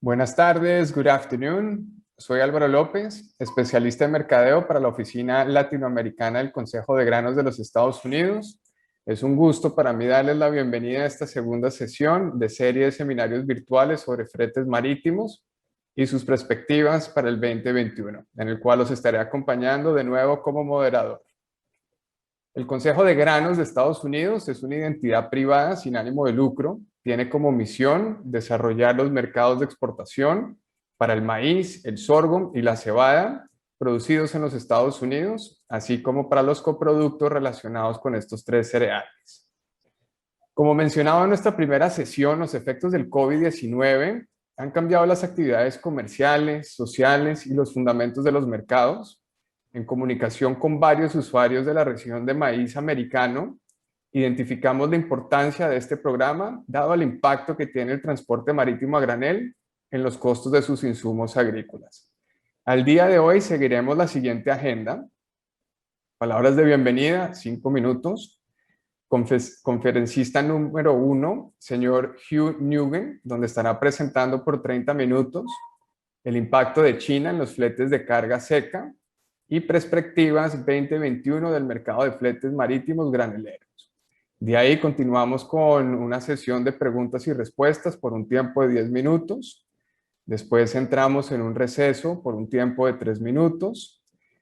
Buenas tardes, good afternoon. Soy Álvaro López, especialista en mercadeo para la Oficina Latinoamericana del Consejo de Granos de los Estados Unidos. Es un gusto para mí darles la bienvenida a esta segunda sesión de serie de seminarios virtuales sobre fretes marítimos y sus perspectivas para el 2021, en el cual los estaré acompañando de nuevo como moderador. El Consejo de Granos de Estados Unidos es una entidad privada sin ánimo de lucro. Tiene como misión desarrollar los mercados de exportación para el maíz, el sorgo y la cebada producidos en los Estados Unidos, así como para los coproductos relacionados con estos tres cereales. Como mencionaba en nuestra primera sesión, los efectos del COVID-19 han cambiado las actividades comerciales, sociales y los fundamentos de los mercados. En comunicación con varios usuarios de la región de maíz americano, identificamos la importancia de este programa, dado el impacto que tiene el transporte marítimo a granel en los costos de sus insumos agrícolas. Al día de hoy seguiremos la siguiente agenda. Palabras de bienvenida, 5 minutos. Conferencista número 1, señor Hugh Nguyen, donde estará presentando por 30 minutos el impacto de China en los fletes de carga seca y perspectivas 2021 del mercado de fletes marítimos graneleros. De ahí continuamos con una sesión de preguntas y respuestas por un tiempo de 10 minutos. Después entramos en un receso por un tiempo de 3 minutos.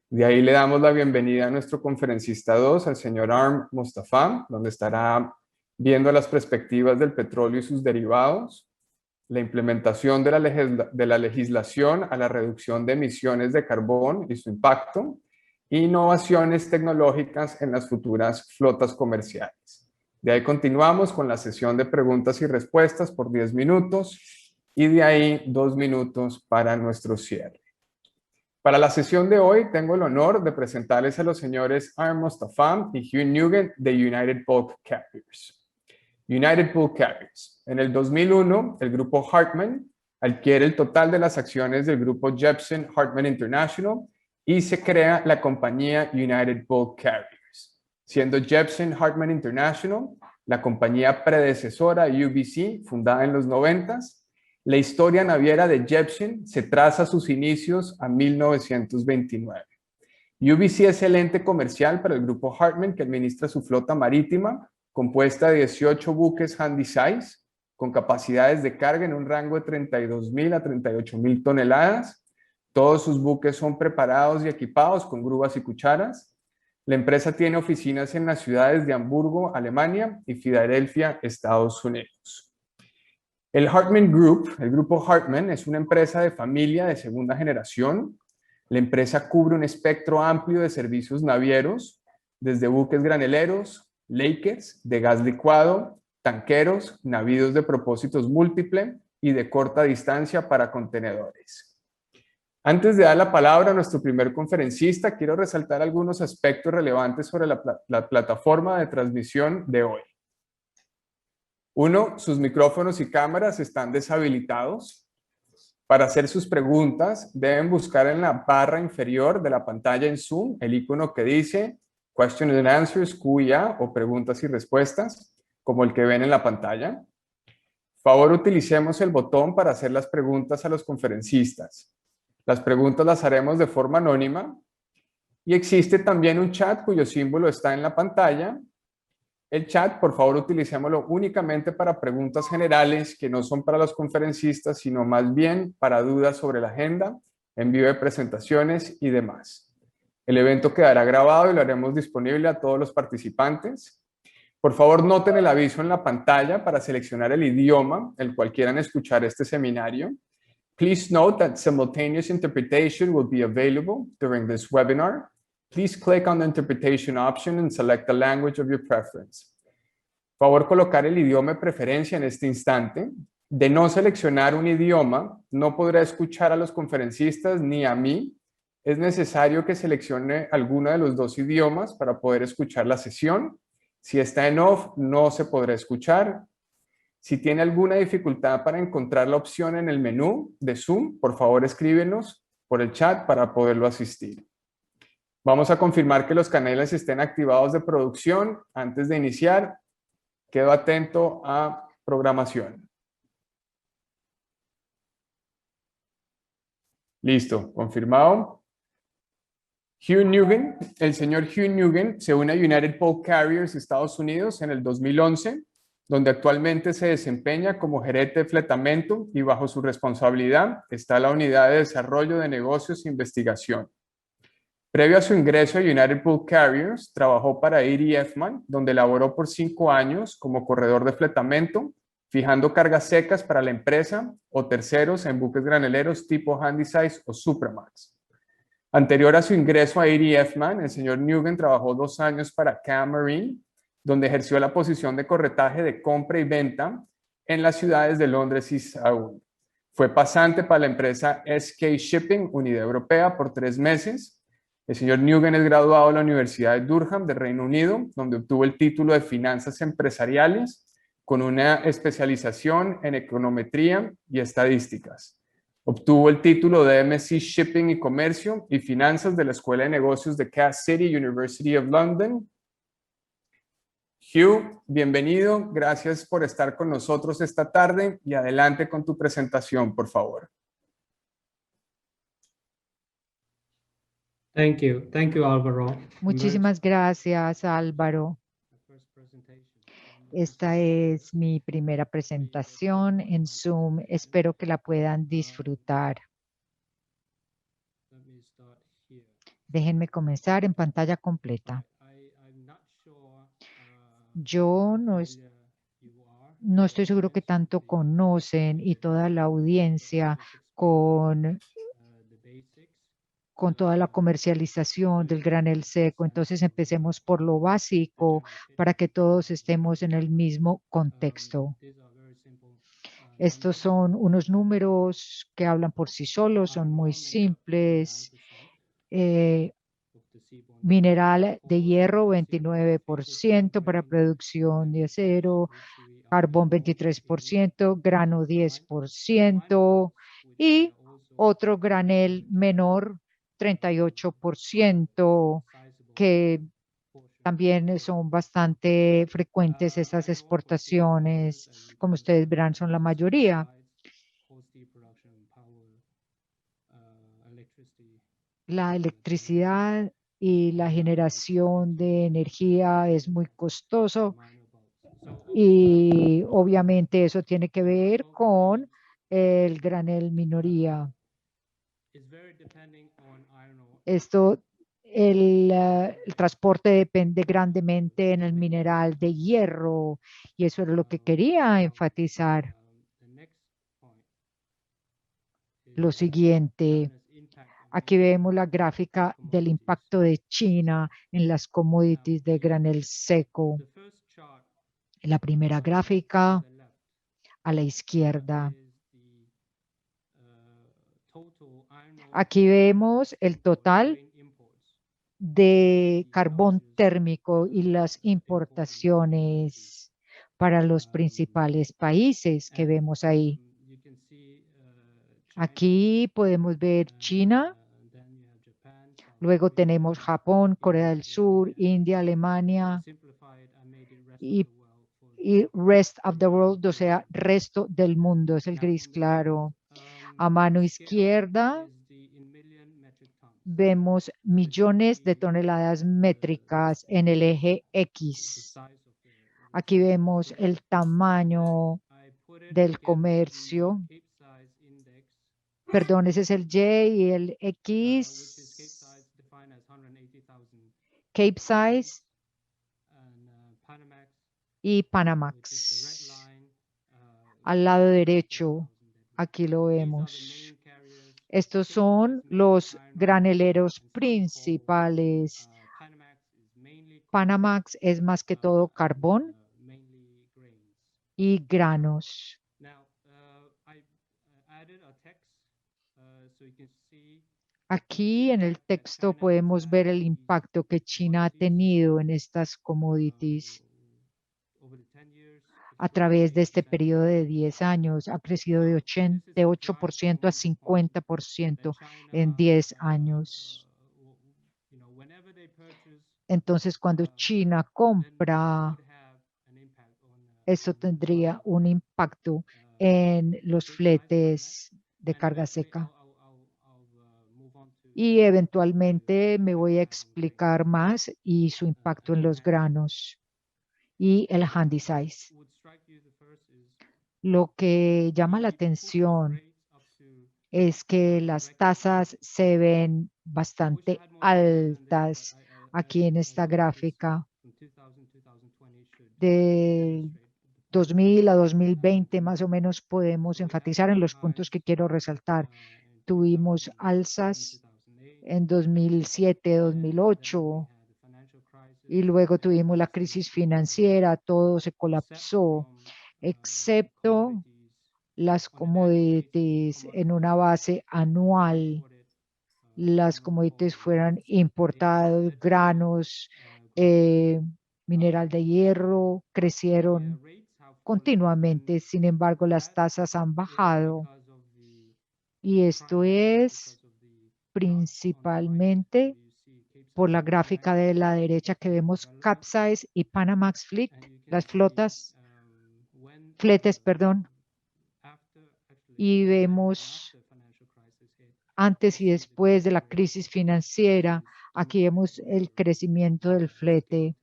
De ahí le damos la bienvenida a nuestro conferencista 2, al señor Arm Mustafa, donde estará viendo las perspectivas del petróleo y sus derivados, la implementación de la legislación a la reducción de emisiones de carbón y su impacto, e innovaciones tecnológicas en las futuras flotas comerciales. De ahí continuamos con la sesión de preguntas y respuestas por 10 minutos y de ahí 2 minutos para nuestro cierre. Para la sesión de hoy tengo el honor de presentarles a los señores Arm Mustafa y Hugh Nguyen de United Bulk Carriers. United Bulk Carriers. En el 2001, el grupo Hartman adquiere el total de las acciones del grupo Jepsen Hartman International y se crea la compañía United Bulk Carriers, siendo Jepsen Hartman International la compañía predecesora UBC, fundada en los 90s. La historia naviera de Jepsen se traza sus inicios a 1929. UBC es el ente comercial para el grupo Hartman que administra su flota marítima, compuesta de 18 buques handysize, con capacidades de carga en un rango de 32,000 a 38,000 toneladas. Todos sus buques son preparados y equipados con grúas y cucharas. La empresa tiene oficinas en las ciudades de Hamburgo, Alemania, y Filadelfia, Estados Unidos. El Hartman Group, el grupo Hartman, es una empresa de familia de segunda generación. La empresa cubre un espectro amplio de servicios navieros, desde buques graneleros, lakers, de gas licuado, tanqueros, navíos de propósitos múltiples y de corta distancia para contenedores. Antes de dar la palabra a nuestro primer conferencista, quiero resaltar algunos aspectos relevantes sobre la plataforma de transmisión de hoy. 1. Sus micrófonos y cámaras están deshabilitados. Para hacer sus preguntas, deben buscar en la barra inferior de la pantalla en Zoom el icono que dice Questions and Answers, QA o preguntas y respuestas, como el que ven en la pantalla. Por favor, utilicemos el botón para hacer las preguntas a los conferencistas. Las preguntas las haremos de forma anónima y existe también un chat cuyo símbolo está en la pantalla. El chat, por favor, utilicémoslo únicamente para preguntas generales que no son para los conferencistas, sino más bien para dudas sobre la agenda, envío de presentaciones y demás. El evento quedará grabado y lo haremos disponible a todos los participantes. Por favor, noten el aviso en la pantalla para seleccionar el idioma el cual quieran escuchar este seminario. Please note that simultaneous interpretation will be available during this webinar. Please click on the interpretation option and select the language of your preference. Por favor, colocar el idioma de preferencia en este instante. De no seleccionar un idioma, no podrá escuchar a los conferencistas ni a mí. Es necesario que seleccione alguno de los dos idiomas para poder escuchar la sesión. Si está en off, no se podrá escuchar. Si tiene alguna dificultad para encontrar la opción en el menú de Zoom, por favor escríbenos por el chat para poderlo asistir. Vamos a confirmar que los canales estén activados de producción. Antes de iniciar, quedo atento a programación. Listo, confirmado. Hugh Nugent, el señor Hugh Nugent se une a United Pole Carriers Estados Unidos en el 2011, donde actualmente se desempeña como gerente de fletamento y bajo su responsabilidad está la unidad de desarrollo de negocios e investigación. Previo a su ingreso a United Pole Carriers, trabajó para E.D. Effman, donde laboró por 5 años como corredor de fletamento, fijando cargas secas para la empresa o terceros en buques graneleros tipo Handysize o Supramax. Anterior a su ingreso a E.D. Effman, el señor Nugent trabajó 2 años para CAM Marine, donde ejerció la posición de corretaje de compra y venta en las ciudades de Londres y Saúl. Fue pasante para la empresa SK Shipping, Unidad Europea, por 3 meses. El señor Nugent es graduado de la Universidad de Durham, del Reino Unido, donde obtuvo el título de Finanzas Empresariales con una especialización en econometría y estadísticas. Obtuvo el título de MSc Shipping y Comercio y Finanzas de la Escuela de Negocios de Cass City, University of London. Hugh, bienvenido. Gracias por estar con nosotros esta tarde y adelante con tu presentación, por favor. Thank you, Álvaro. Muchísimas gracias, Álvaro. Esta es mi primera presentación en Zoom. Espero que la puedan disfrutar. Déjenme comenzar en pantalla completa. Yo no estoy seguro que tanto conocen y toda la audiencia con toda la comercialización del granel seco. Entonces empecemos por lo básico para que todos estemos en el mismo contexto. Estos son unos números que hablan por sí solos, son muy simples. Mineral de hierro 29% para producción de acero, carbón 23%, grano 10% y otro granel menor 38%, que también son bastante frecuentes estas exportaciones. Como ustedes verán, son la mayoría. La electricidad y la generación de energía es muy costoso y obviamente eso tiene que ver con el granel minoría. El transporte depende grandemente en el mineral de hierro y eso es lo que quería enfatizar. Lo siguiente, aquí vemos la gráfica del impacto de China en las commodities de granel seco. La primera gráfica a la izquierda. Aquí vemos el total de carbón térmico y las importaciones para los principales países que vemos ahí. Aquí podemos ver China, luego tenemos Japón, Corea del Sur, India, Alemania y rest of the world, o sea, resto del mundo, es el gris claro. A mano izquierda vemos millones de toneladas métricas en el eje X. Aquí vemos el tamaño del comercio. Perdón, ese es el Y y el X. Capesize y Panamax. Al lado derecho, aquí lo vemos. Estos son los graneleros principales. Panamax es más que todo carbón y granos. Aquí en el texto podemos ver el impacto que China ha tenido en estas commodities. A través de este periodo de 10 años ha crecido de 8% a 50% en 10 años. Entonces, cuando China compra, eso tendría un impacto en los fletes de carga seca. y eventualmente me voy a explicar más y su impacto en los granos y el handy size. Lo que llama la atención es que las tasas se ven bastante altas aquí en esta gráfica. De 2000 a 2020 más o menos podemos enfatizar en los puntos que quiero resaltar. Tuvimos alzas en 2007, 2008 y luego tuvimos la crisis financiera, todo se colapsó, excepto las commodities en una base anual. Las commodities fueran importados, granos, eh, mineral de hierro, crecieron continuamente. Sin embargo, las tasas han bajado y esto es principalmente por la gráfica de la derecha que vemos Capsize y Panamax Fleet, las fletes, perdón, y vemos antes y después de la crisis financiera. Aquí vemos el crecimiento del flete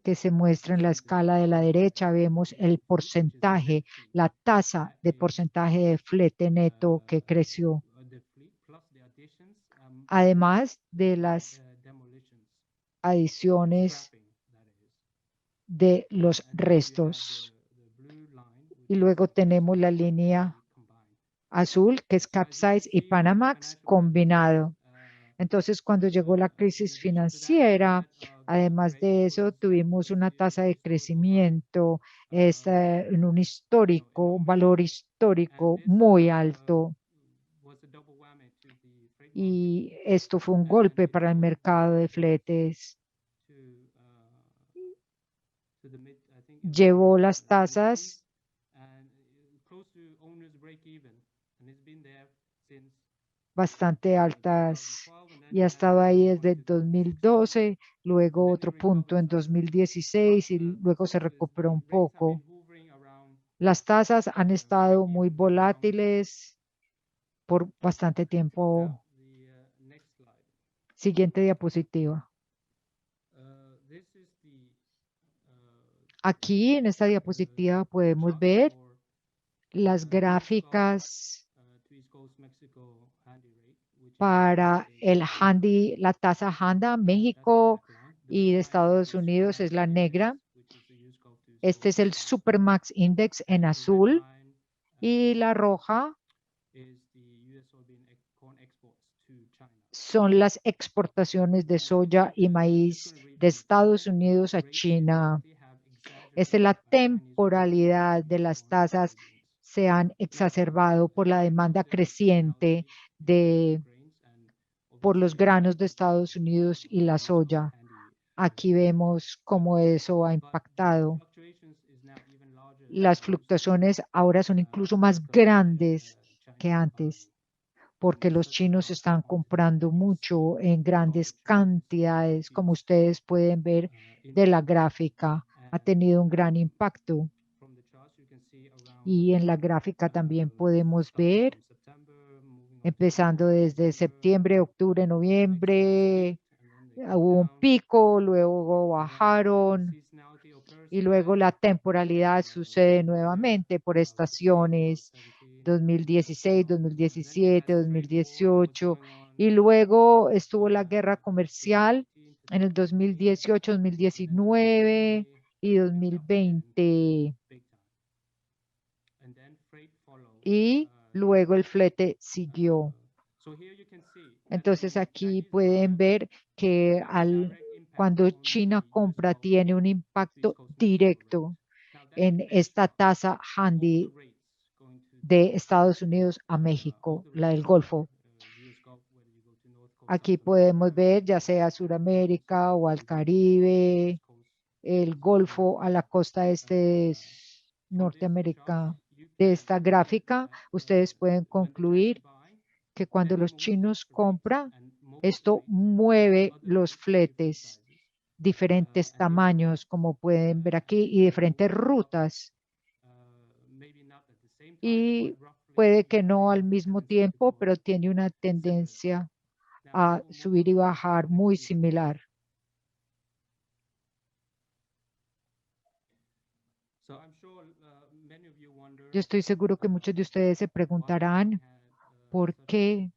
que se muestra en la escala de la derecha. Vemos el porcentaje, la tasa de porcentaje de flete neto que creció, además de las adiciones de los restos. Y luego tenemos la línea azul, que es Capsize y Panamax combinado. Entonces, cuando llegó la crisis financiera, además de eso, tuvimos una tasa de crecimiento en un valor histórico muy alto. Y esto fue un golpe para el mercado de fletes. Llevó las tasas bastante altas y ha estado ahí desde 2012, luego otro punto en 2016 y luego se recuperó un poco. Las tasas han estado muy volátiles por bastante tiempo. Siguiente diapositiva. Aquí en esta diapositiva podemos ver las gráficas para el handy, la tasa Handa, México y de Estados Unidos es la negra. Este es el Supermax Index en azul y la roja son las exportaciones de soya y maíz de Estados Unidos a China. Esta es la temporalidad de las tasas, se han exacerbado por la demanda creciente por los granos de Estados Unidos y la soya. Aquí vemos cómo eso ha impactado. Las fluctuaciones ahora son incluso más grandes que antes, porque los chinos están comprando mucho en grandes cantidades, como ustedes pueden ver de la gráfica, ha tenido un gran impacto. Y en la gráfica también podemos ver, empezando desde septiembre, octubre, noviembre, hubo un pico, luego bajaron y luego la temporalidad sucede nuevamente por estaciones, 2016, 2017, 2018 y luego estuvo la guerra comercial en el 2018, 2019 y 2020. Y luego el flete siguió. Entonces aquí pueden ver que cuando China compra tiene un impacto directo en esta tasa handy de Estados Unidos a México, la del Golfo. Aquí podemos ver ya sea Suramérica o al Caribe, el Golfo a la costa este de Norteamérica. De esta gráfica, ustedes pueden concluir que cuando los chinos compran, esto mueve los fletes, diferentes tamaños, como pueden ver aquí, y diferentes rutas. Y puede que no al mismo tiempo, pero tiene una tendencia a subir y bajar muy similar. Yo estoy seguro que muchos de ustedes se preguntarán por qué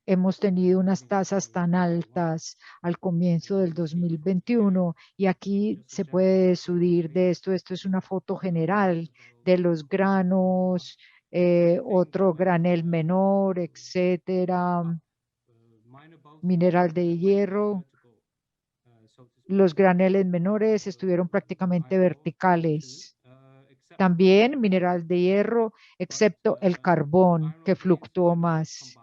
hemos tenido unas tasas tan altas al comienzo del 2021 y aquí se puede subir de esto. Esto es una foto general de los granos, otro granel menor, etcétera, mineral de hierro. Los graneles menores estuvieron prácticamente verticales. También mineral de hierro, excepto el carbón, que fluctuó más.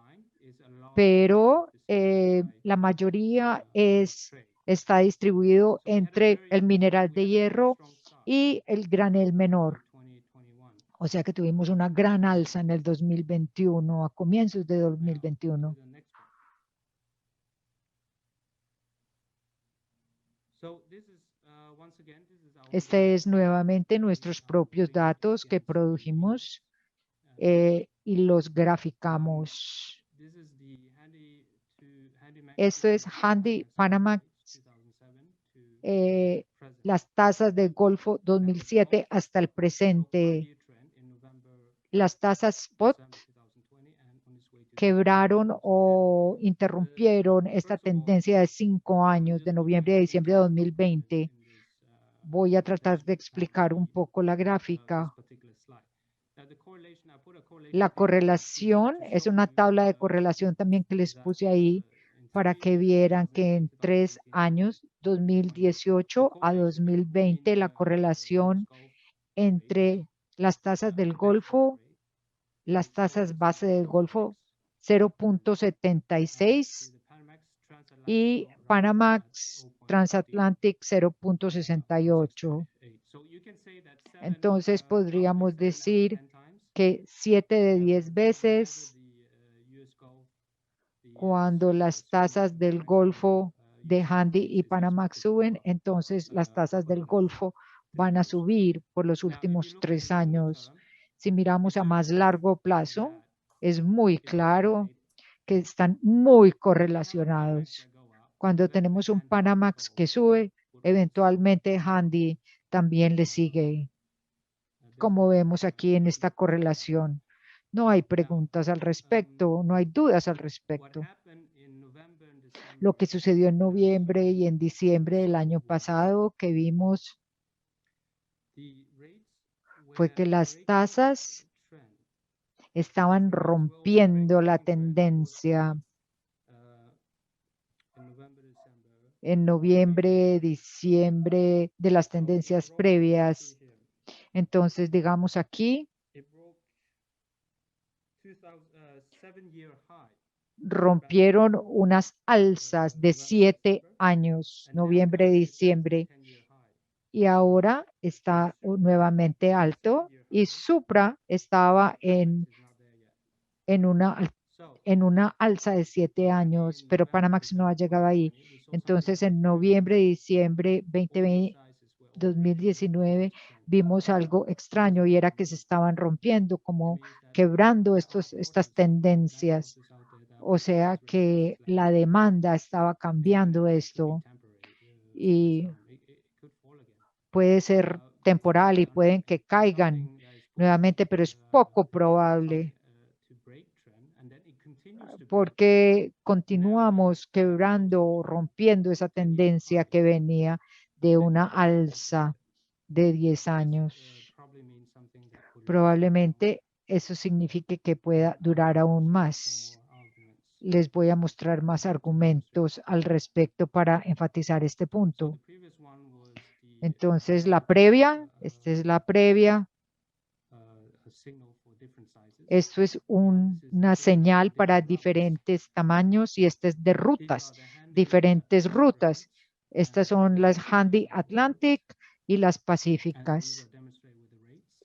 Pero la mayoría está distribuido entre el mineral de hierro y el granel menor. O sea que tuvimos una gran alza en el 2021, a comienzos de 2021. Este es nuevamente nuestros propios datos que produjimos y los graficamos. Esto es Handy Panamax, las tasas del Golfo 2007 hasta el presente. Las tasas spot quebraron o interrumpieron esta tendencia de 5 años, de noviembre a diciembre de 2020. Voy a tratar de explicar un poco la gráfica. La correlación es una tabla de correlación también que les puse ahí para que vieran que en 3 años, 2018 a 2020, la correlación entre las tasas del Golfo, las tasas base del Golfo, 0.76 y Panamax Transatlantic 0.68. Entonces podríamos decir que 7 de 10 veces cuando las tasas del Golfo de Handy y Panamax suben, entonces las tasas del Golfo van a subir por los últimos 3 años. Si miramos a más largo plazo, es muy claro que están muy correlacionados. Cuando tenemos un Panamax que sube, eventualmente Handy también le sigue, como vemos aquí en esta correlación. No hay preguntas al respecto, no hay dudas al respecto. Lo que sucedió en noviembre y en diciembre del año pasado que vimos fue que las tasas estaban rompiendo la tendencia en noviembre, diciembre de las tendencias previas. Entonces, digamos aquí, rompieron unas alzas de 7 años, noviembre, diciembre, y ahora está nuevamente alto y Supra estaba en una alza de 7 años, pero Panamax no ha llegado ahí. Entonces, en noviembre, diciembre 2019, vimos algo extraño y era que se estaban rompiendo, como quebrando estas tendencias. O sea que la demanda estaba cambiando esto y puede ser temporal y pueden que caigan nuevamente, pero es poco probable porque continuamos quebrando o rompiendo esa tendencia que venía de una alza de 10 años. Probablemente eso signifique que pueda durar aún más. Les voy a mostrar más argumentos al respecto para enfatizar este punto. Entonces, la previa, esta es la previa. Esto es una señal para diferentes tamaños y este es de rutas, diferentes rutas. Estas son las Handy Atlantic y las pacíficas.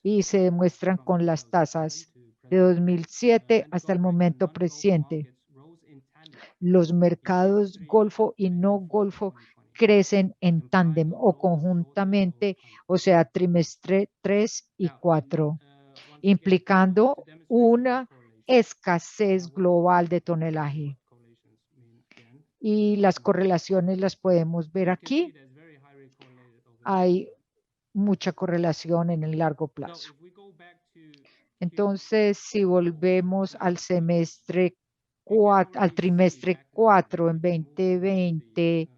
Y se demuestran con las tasas de 2007 hasta el momento presente. Los mercados Golfo y no Golfo crecen en tándem o conjuntamente, o sea, trimestre 3 y 4, implicando una escasez global de tonelaje. Y las correlaciones las podemos ver aquí. Hay mucha correlación en el largo plazo. Entonces, si volvemos al al trimestre 4 en 2020,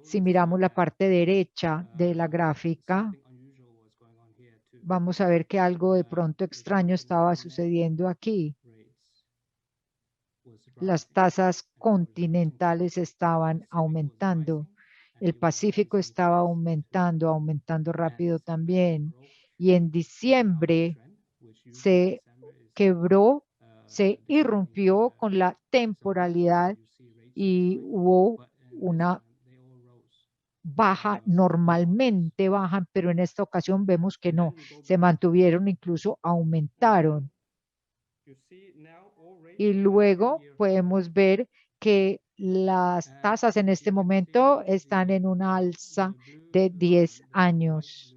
si miramos la parte derecha de la gráfica, vamos a ver que algo de pronto extraño estaba sucediendo aquí. Las tasas continentales estaban aumentando. El Pacífico estaba aumentando rápido también. Y en diciembre se quebró, se irrumpió con la temporalidad y hubo una baja, normalmente bajan, pero en esta ocasión vemos que no, se mantuvieron, incluso aumentaron. Y luego podemos ver que las tasas en este momento están en una alza de 10 años.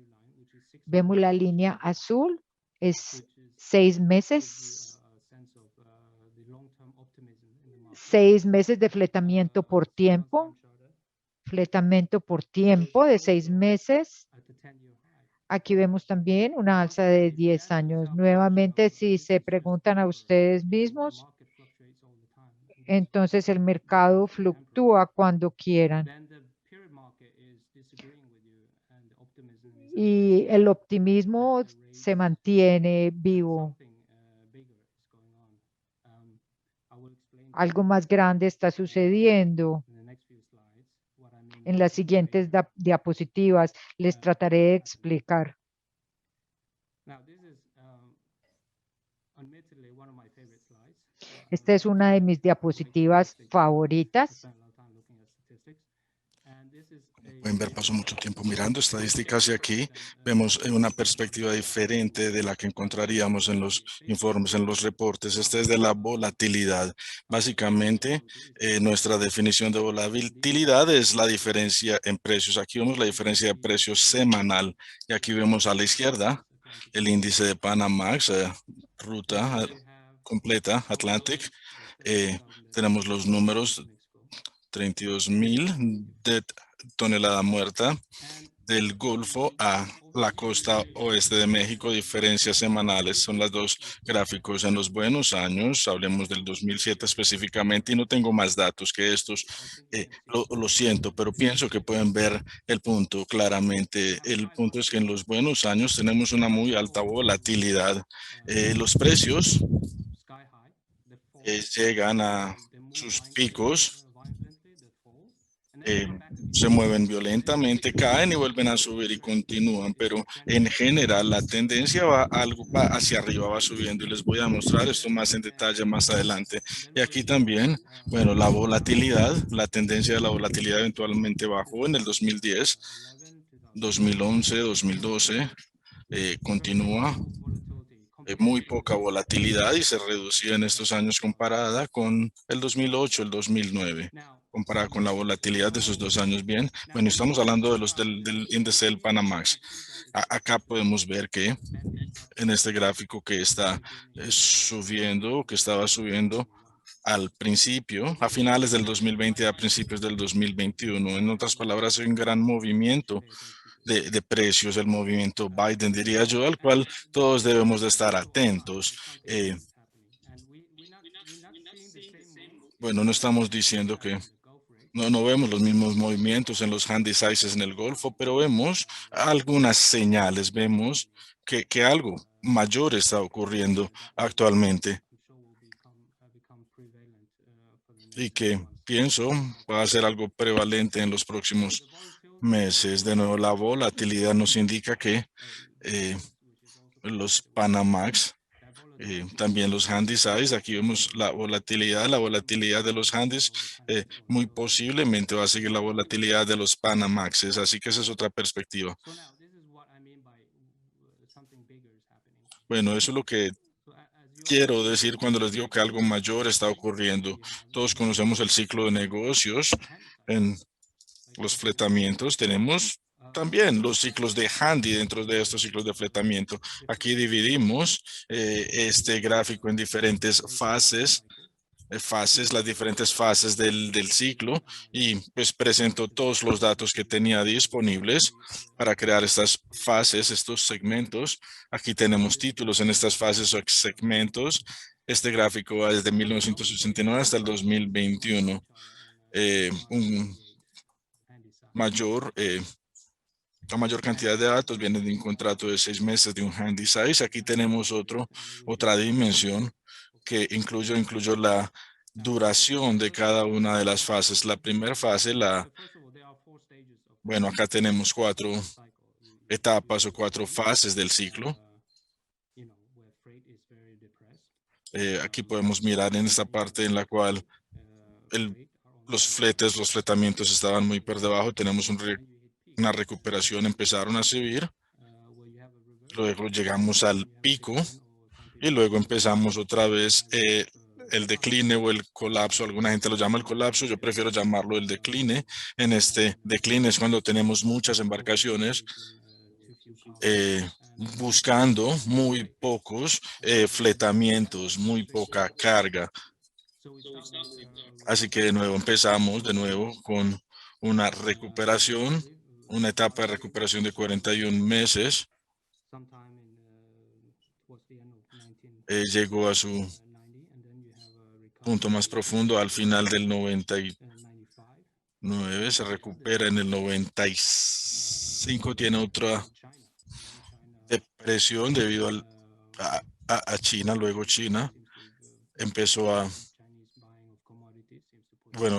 Vemos la línea azul, es 6 meses. 6 meses de fletamiento por tiempo. Fletamiento por tiempo de 6 meses. Aquí vemos también una alza de 10 años. Nuevamente, si se preguntan a ustedes mismos, entonces el mercado fluctúa cuando quieran. Y el optimismo se mantiene vivo. Algo más grande está sucediendo. En las siguientes diapositivas les trataré de explicar. Esta es una de mis diapositivas favoritas. Pueden ver, paso mucho tiempo mirando estadísticas y aquí vemos una perspectiva diferente de la que encontraríamos en los informes, en los reportes. Este es de la volatilidad. Básicamente, nuestra definición de volatilidad es la diferencia en precios. Aquí vemos la diferencia de precios semanal y aquí vemos a la izquierda el índice de Panamax, ruta completa, Atlantic. Tenemos los números 32,000 de tonelada muerta del Golfo a la costa oeste de México. Diferencias semanales son las dos gráficos en los buenos años. Hablemos del 2007 específicamente y no tengo más datos que estos. Lo siento, pero pienso que pueden ver el punto claramente. El punto es que en los buenos años tenemos una muy alta volatilidad. Los precios llegan a sus picos, se mueven violentamente, caen y vuelven a subir y continúan, pero en general la tendencia va hacia arriba, va subiendo, y les voy a mostrar esto más en detalle más adelante. Y aquí también, bueno, la volatilidad, la tendencia de la volatilidad eventualmente bajó en el 2010, 2011, 2012, continúa. Muy poca volatilidad y se redució en estos años comparada con el 2008, el 2009, comparada con la volatilidad de esos 2 años. Bien, bueno, estamos hablando de del índice del Panamax. Acá podemos ver que en este gráfico que está subiendo, que estaba subiendo al principio, a finales del 2020, a principios del 2021. En otras palabras, hay un gran movimiento de precios, el movimiento Biden, diría yo, al cual todos debemos de estar atentos. Bueno, no estamos diciendo que no vemos los mismos movimientos en los handysizes en el Golfo, pero vemos algunas señales, vemos que algo mayor está ocurriendo actualmente y que pienso va a ser algo prevalente en los próximos meses. De nuevo, la volatilidad nos indica que los Panamax, también los handysize, aquí vemos la volatilidad de los handys, muy posiblemente va a seguir la volatilidad de los Panamaxes, así que esa es otra perspectiva. Bueno, eso es lo que quiero decir cuando les digo que algo mayor está ocurriendo. Todos conocemos el ciclo de negocios en los fletamientos. Tenemos también los ciclos de handy dentro de estos ciclos de fletamiento. Aquí dividimos este gráfico en diferentes fases, las diferentes fases del ciclo, y pues presento todos los datos que tenía disponibles para crear estas fases, estos segmentos. Aquí tenemos títulos en estas fases o segmentos. Este gráfico va desde 1969 hasta el 2021. Un mayor La mayor cantidad de datos viene de un contrato de 6 meses de un handy size. Aquí tenemos otra dimensión que incluyo la duración de cada una de las fases. La primera fase, bueno, acá tenemos 4 etapas o 4 fases del ciclo. Aquí podemos mirar en esta parte en la cual los fletamientos estaban muy por debajo. Tenemos una recuperación, empezaron a subir. Luego llegamos al pico y luego empezamos otra vez el decline o el colapso. Alguna gente lo llama el colapso, yo prefiero llamarlo el decline. En este decline es cuando tenemos muchas embarcaciones buscando muy pocos fletamientos, muy poca carga. Así que de nuevo empezamos con una recuperación, una etapa de recuperación de 41 meses. Llegó a su punto más profundo al final del 99, se recupera en el 95, tiene otra depresión debido a China. Luego China empezó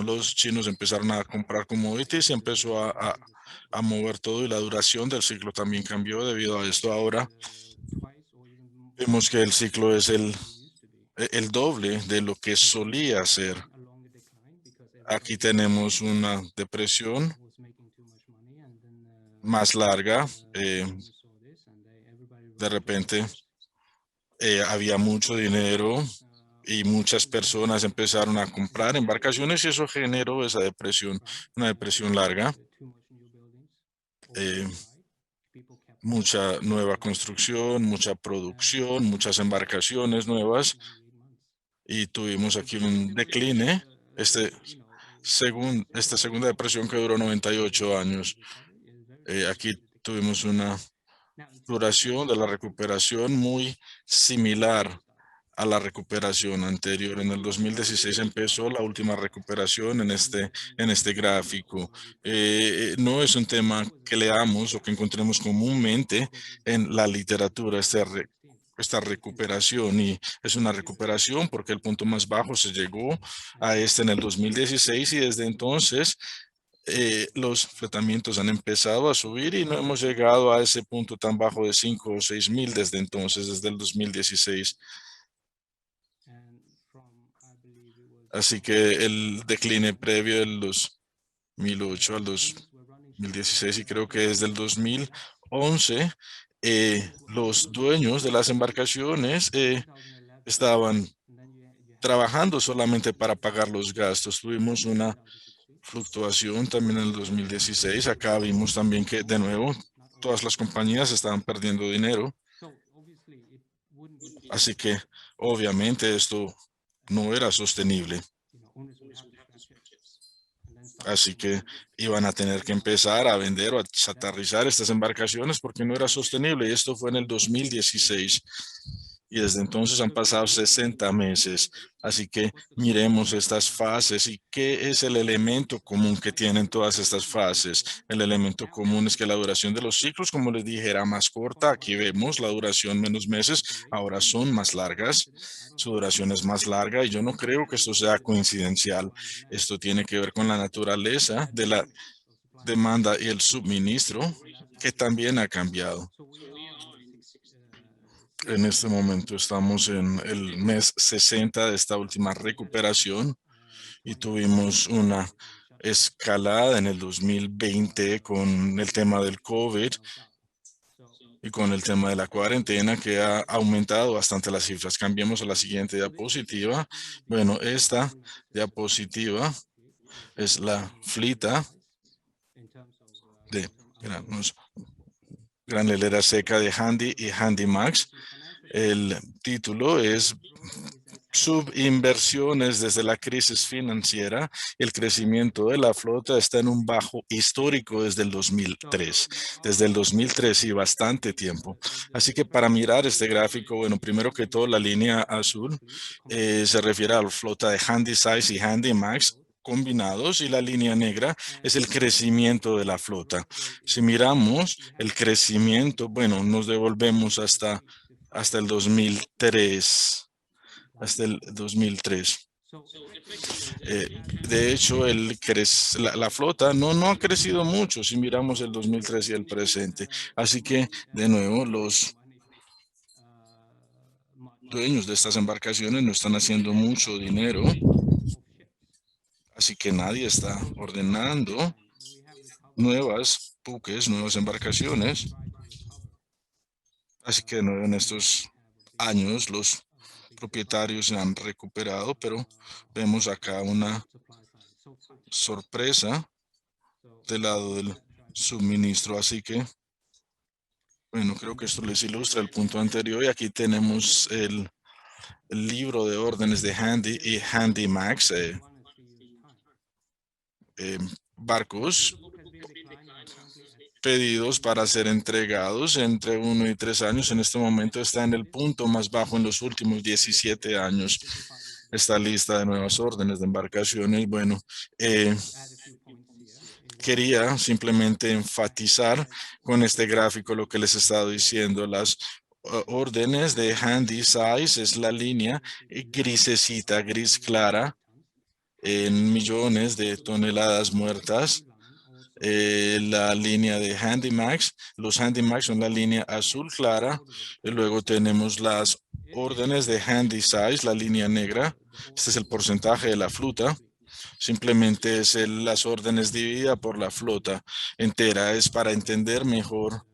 los chinos empezaron a comprar commodities y empezó a mover todo, y la duración del ciclo también cambió debido a esto. Ahora vemos que el ciclo es el doble de lo que solía ser. Aquí tenemos una depresión más larga. De repente había mucho dinero y muchas personas empezaron a comprar embarcaciones y eso generó esa depresión, una depresión larga. Mucha nueva construcción, mucha producción, muchas embarcaciones nuevas, y tuvimos aquí un decline. Esta segunda depresión que duró 98 años. Aquí tuvimos una duración de la recuperación muy similar a la recuperación anterior. En el 2016 empezó la última recuperación en este gráfico. No es un tema que leamos o que encontremos comúnmente en la literatura, esta recuperación, y es una recuperación porque el punto más bajo se llegó a en el 2016, y desde entonces los fletamientos han empezado a subir y no hemos llegado a ese punto tan bajo de 5 o 6 mil desde entonces, desde el 2016. Así que el decline previo del 2008 al 2016, y creo que desde el 2011, los dueños de las embarcaciones estaban trabajando solamente para pagar los gastos. Tuvimos una fluctuación también en el 2016. Acá vimos también que, de nuevo, todas las compañías estaban perdiendo dinero. Así que, obviamente, esto no era sostenible. Así que iban a tener que empezar a vender o a chatarrizar estas embarcaciones porque no era sostenible. Y esto fue en el 2016. Y desde entonces han pasado 60 meses. Así que miremos estas fases y qué es el elemento común que tienen todas estas fases. El elemento común es que la duración de los ciclos, como les dije, era más corta. Aquí vemos la duración menos meses, ahora son más largas. Su duración es más larga y yo no creo que esto sea coincidencial. Esto tiene que ver con la naturaleza de la demanda y el suministro, que también ha cambiado. En este momento estamos en el mes 60 de esta última recuperación y tuvimos una escalada en el 2020 con el tema del COVID y con el tema de la cuarentena, que ha aumentado bastante las cifras. Cambiemos a la siguiente diapositiva. Bueno, esta diapositiva es la flita de granelera seca de Handy y Handy Max. El título es Subinversiones desde la crisis financiera. El crecimiento de la flota está en un bajo histórico desde el 2003. Desde el 2003 y bastante tiempo. Así que para mirar este gráfico, bueno, primero que todo la línea azul se refiere a la flota de Handy Size y Handy Max combinados y la línea negra es el crecimiento de la flota. Si miramos el crecimiento, bueno, nos devolvemos hasta el 2003. Hasta el 2003. De hecho, la flota no ha crecido mucho si miramos el 2003 y el presente. Así que, de nuevo, los dueños de estas embarcaciones no están haciendo mucho dinero. Así que nadie está ordenando nuevas buques, nuevas embarcaciones. Así que, de nuevo, en estos años, los propietarios se han recuperado, pero vemos acá una sorpresa del lado del suministro. Así que, bueno, creo que esto les ilustra el punto anterior. Y aquí tenemos el libro de órdenes de Handy y Handy Max, barcos pedidos para ser entregados entre 1 y 3 años. En este momento está en el punto más bajo en los últimos 17 años. Esta lista de nuevas órdenes de embarcaciones. Bueno, quería simplemente enfatizar con este gráfico lo que les he estado diciendo. Las órdenes de Handy Size es la línea grisecita, gris clara, en millones de toneladas muertas. La línea de Handy Max, los Handy Max son la línea azul clara, y luego tenemos las órdenes de Handy Size, la línea negra. Este es el porcentaje de la flota. Simplemente es las órdenes dividida por la flota entera. Es para entender mejor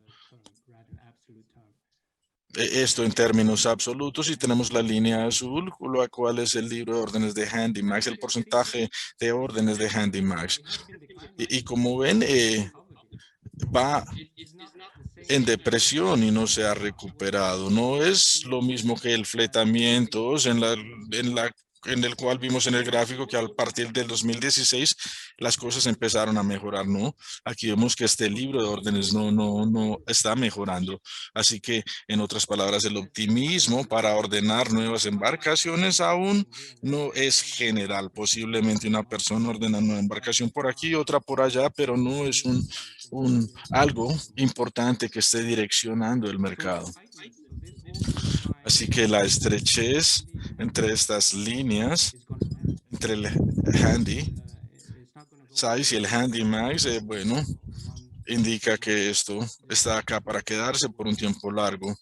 esto en términos absolutos. Y tenemos la línea azul, la cual es el libro de órdenes de Handy Max, el porcentaje de órdenes de Handy Max. Y como ven, va en depresión y no se ha recuperado. No es lo mismo que el fletamiento en el cual vimos en el gráfico que a partir del 2016 las cosas empezaron a mejorar, ¿no? Aquí vemos que este libro de órdenes no está mejorando. Así que, en otras palabras, el optimismo para ordenar nuevas embarcaciones aún no es general. Posiblemente una persona ordena una embarcación por aquí, otra por allá, pero no es algo importante que esté direccionando el mercado. Así que la estrechez entre estas líneas, entre el Handy Size y el Handy Max, bueno, indica que esto está acá para quedarse por un tiempo largo.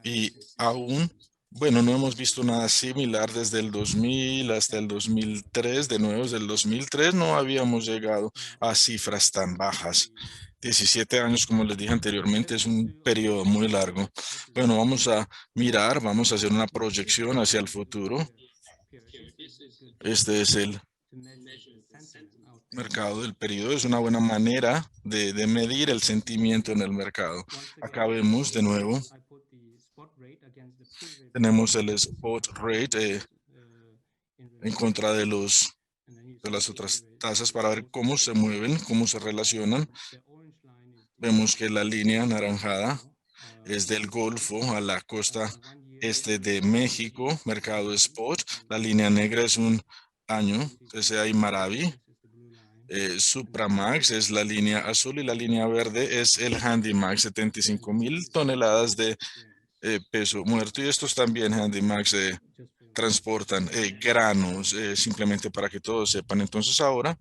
Y aún, bueno, no hemos visto nada similar desde el 2000 hasta el 2003. De nuevo, desde el 2003 no habíamos llegado a cifras tan bajas. 17 años, como les dije anteriormente, es un periodo muy largo. Bueno, vamos a mirar, vamos a hacer una proyección hacia el futuro. Este es el mercado del periodo. Es una buena manera de medir el sentimiento en el mercado. Acá vemos de nuevo, tenemos el spot rate en contra de las otras tasas para ver cómo se mueven, cómo se relacionan. Vemos que la línea anaranjada es del Golfo a la costa este de México, mercado spot. La línea negra es un año, TCI Maravi. Supramax es la línea azul y la línea verde es el Handy Max, 75,000 toneladas de peso muerto. Y estos también Handy Max transportan granos, simplemente para que todos sepan. Entonces ahora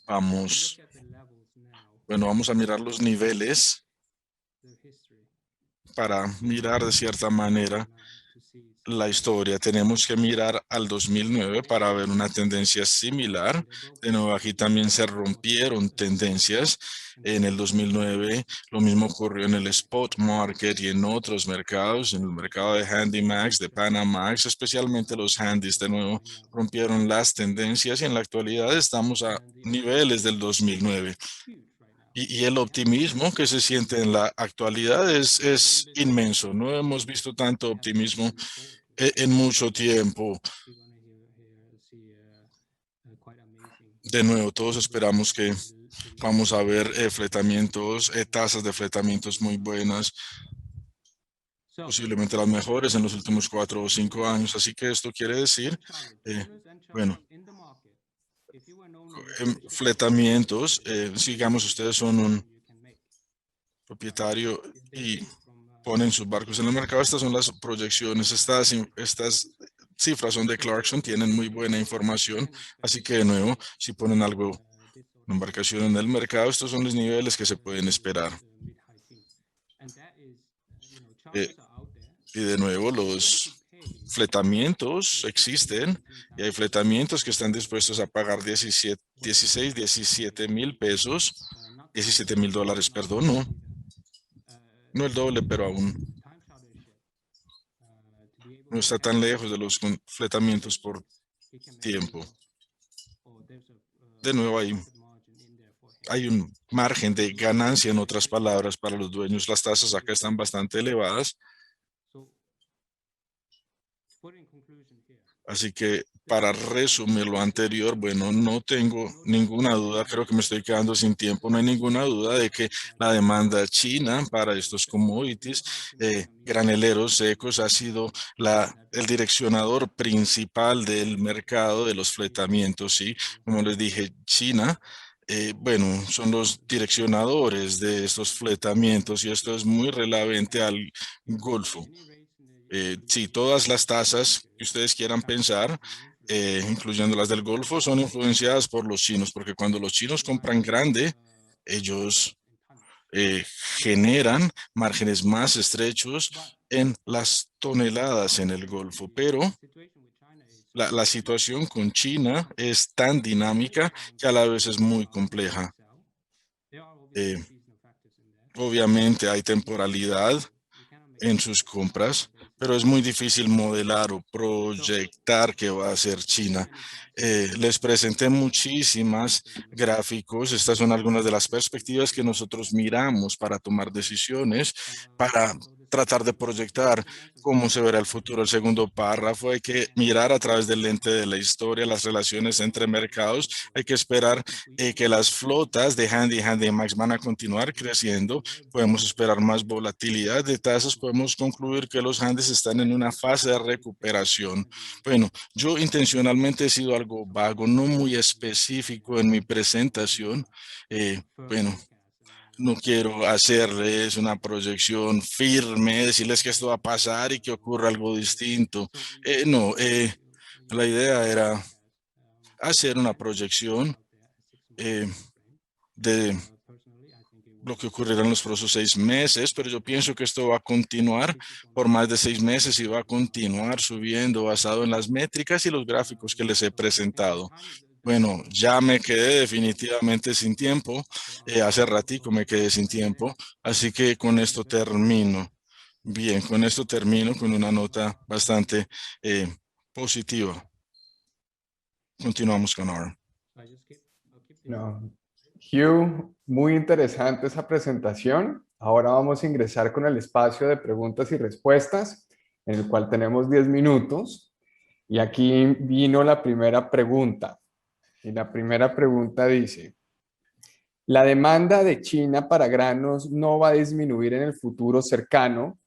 vamos a mirar los niveles para mirar de cierta manera la historia. Tenemos que mirar al 2009 para ver una tendencia similar. De nuevo, aquí también se rompieron tendencias. En el 2009, lo mismo ocurrió en el spot market y en otros mercados, en el mercado de Handymax, de Panamax, especialmente los Handys, de nuevo, rompieron las tendencias y en la actualidad estamos a niveles del 2009. Y el optimismo que se siente en la actualidad es inmenso. No hemos visto tanto optimismo en mucho tiempo. De nuevo, todos esperamos que vamos a ver fletamientos, tasas de fletamientos muy buenas, posiblemente las mejores en los últimos 4 o 5 años. Así que esto quiere decir, bueno, fletamientos, digamos ustedes son un propietario y ponen sus barcos en el mercado. Estas son las proyecciones, estas cifras son de Clarkson, tienen muy buena información, así que de nuevo, si ponen algo, una embarcación en el mercado, estos son los niveles que se pueden esperar. Y de nuevo, los fletamientos existen y hay fletamientos que están dispuestos a pagar 17 mil pesos, 17 mil dólares, perdón, no el doble, pero aún no está tan lejos de los fletamientos por tiempo. De nuevo, hay un margen de ganancia, en otras palabras, para los dueños. Las tasas acá están bastante elevadas. Así que para resumir lo anterior, bueno, no tengo ninguna duda, creo que me estoy quedando sin tiempo, no hay ninguna duda de que la demanda china para estos commodities graneleros secos ha sido el direccionador principal del mercado de los fletamientos, ¿sí? Como les dije, China, bueno, son los direccionadores de estos fletamientos y esto es muy relevante al Golfo. Sí, todas las tasas que ustedes quieran pensar, incluyendo las del Golfo, son influenciadas por los chinos, porque cuando los chinos compran grande, ellos eh, generan márgenes más estrechos en las toneladas en el Golfo. Pero la situación con China es tan dinámica que a la vez es muy compleja. Obviamente hay temporalidad en sus compras, pero es muy difícil modelar o proyectar qué va a hacer China. Les presenté muchísimas gráficos. Estas son algunas de las perspectivas que nosotros miramos para tomar decisiones, para tratar de proyectar cómo se verá el futuro. El segundo párrafo, hay que mirar a través del lente de la historia, las relaciones entre mercados. Hay que esperar que las flotas de Handy y Handymax van a continuar creciendo. Podemos esperar más volatilidad de tasas. Podemos concluir que los Handys están en una fase de recuperación. Bueno, yo intencionalmente he sido algo vago, no muy específico en mi presentación. Bueno, no quiero hacerles una proyección firme, decirles que esto va a pasar y que ocurra algo distinto. No, la idea era hacer una proyección de lo que ocurrirá en los próximos 6 meses, pero yo pienso que esto va a continuar por más de 6 meses y va a continuar subiendo basado en las métricas y los gráficos que les he presentado. Bueno, ya me quedé definitivamente sin tiempo. Hace ratico me quedé sin tiempo, así que con esto termino. Bien, con esto termino con una nota bastante positiva. Continuamos con ahora. No. Hugh, muy interesante esa presentación. Ahora vamos a ingresar con el espacio de preguntas y respuestas, en el cual tenemos 10 minutos. Y aquí vino la primera pregunta. Y la primera pregunta dice, ¿la demanda de China para granos no va a disminuir en el futuro cercano?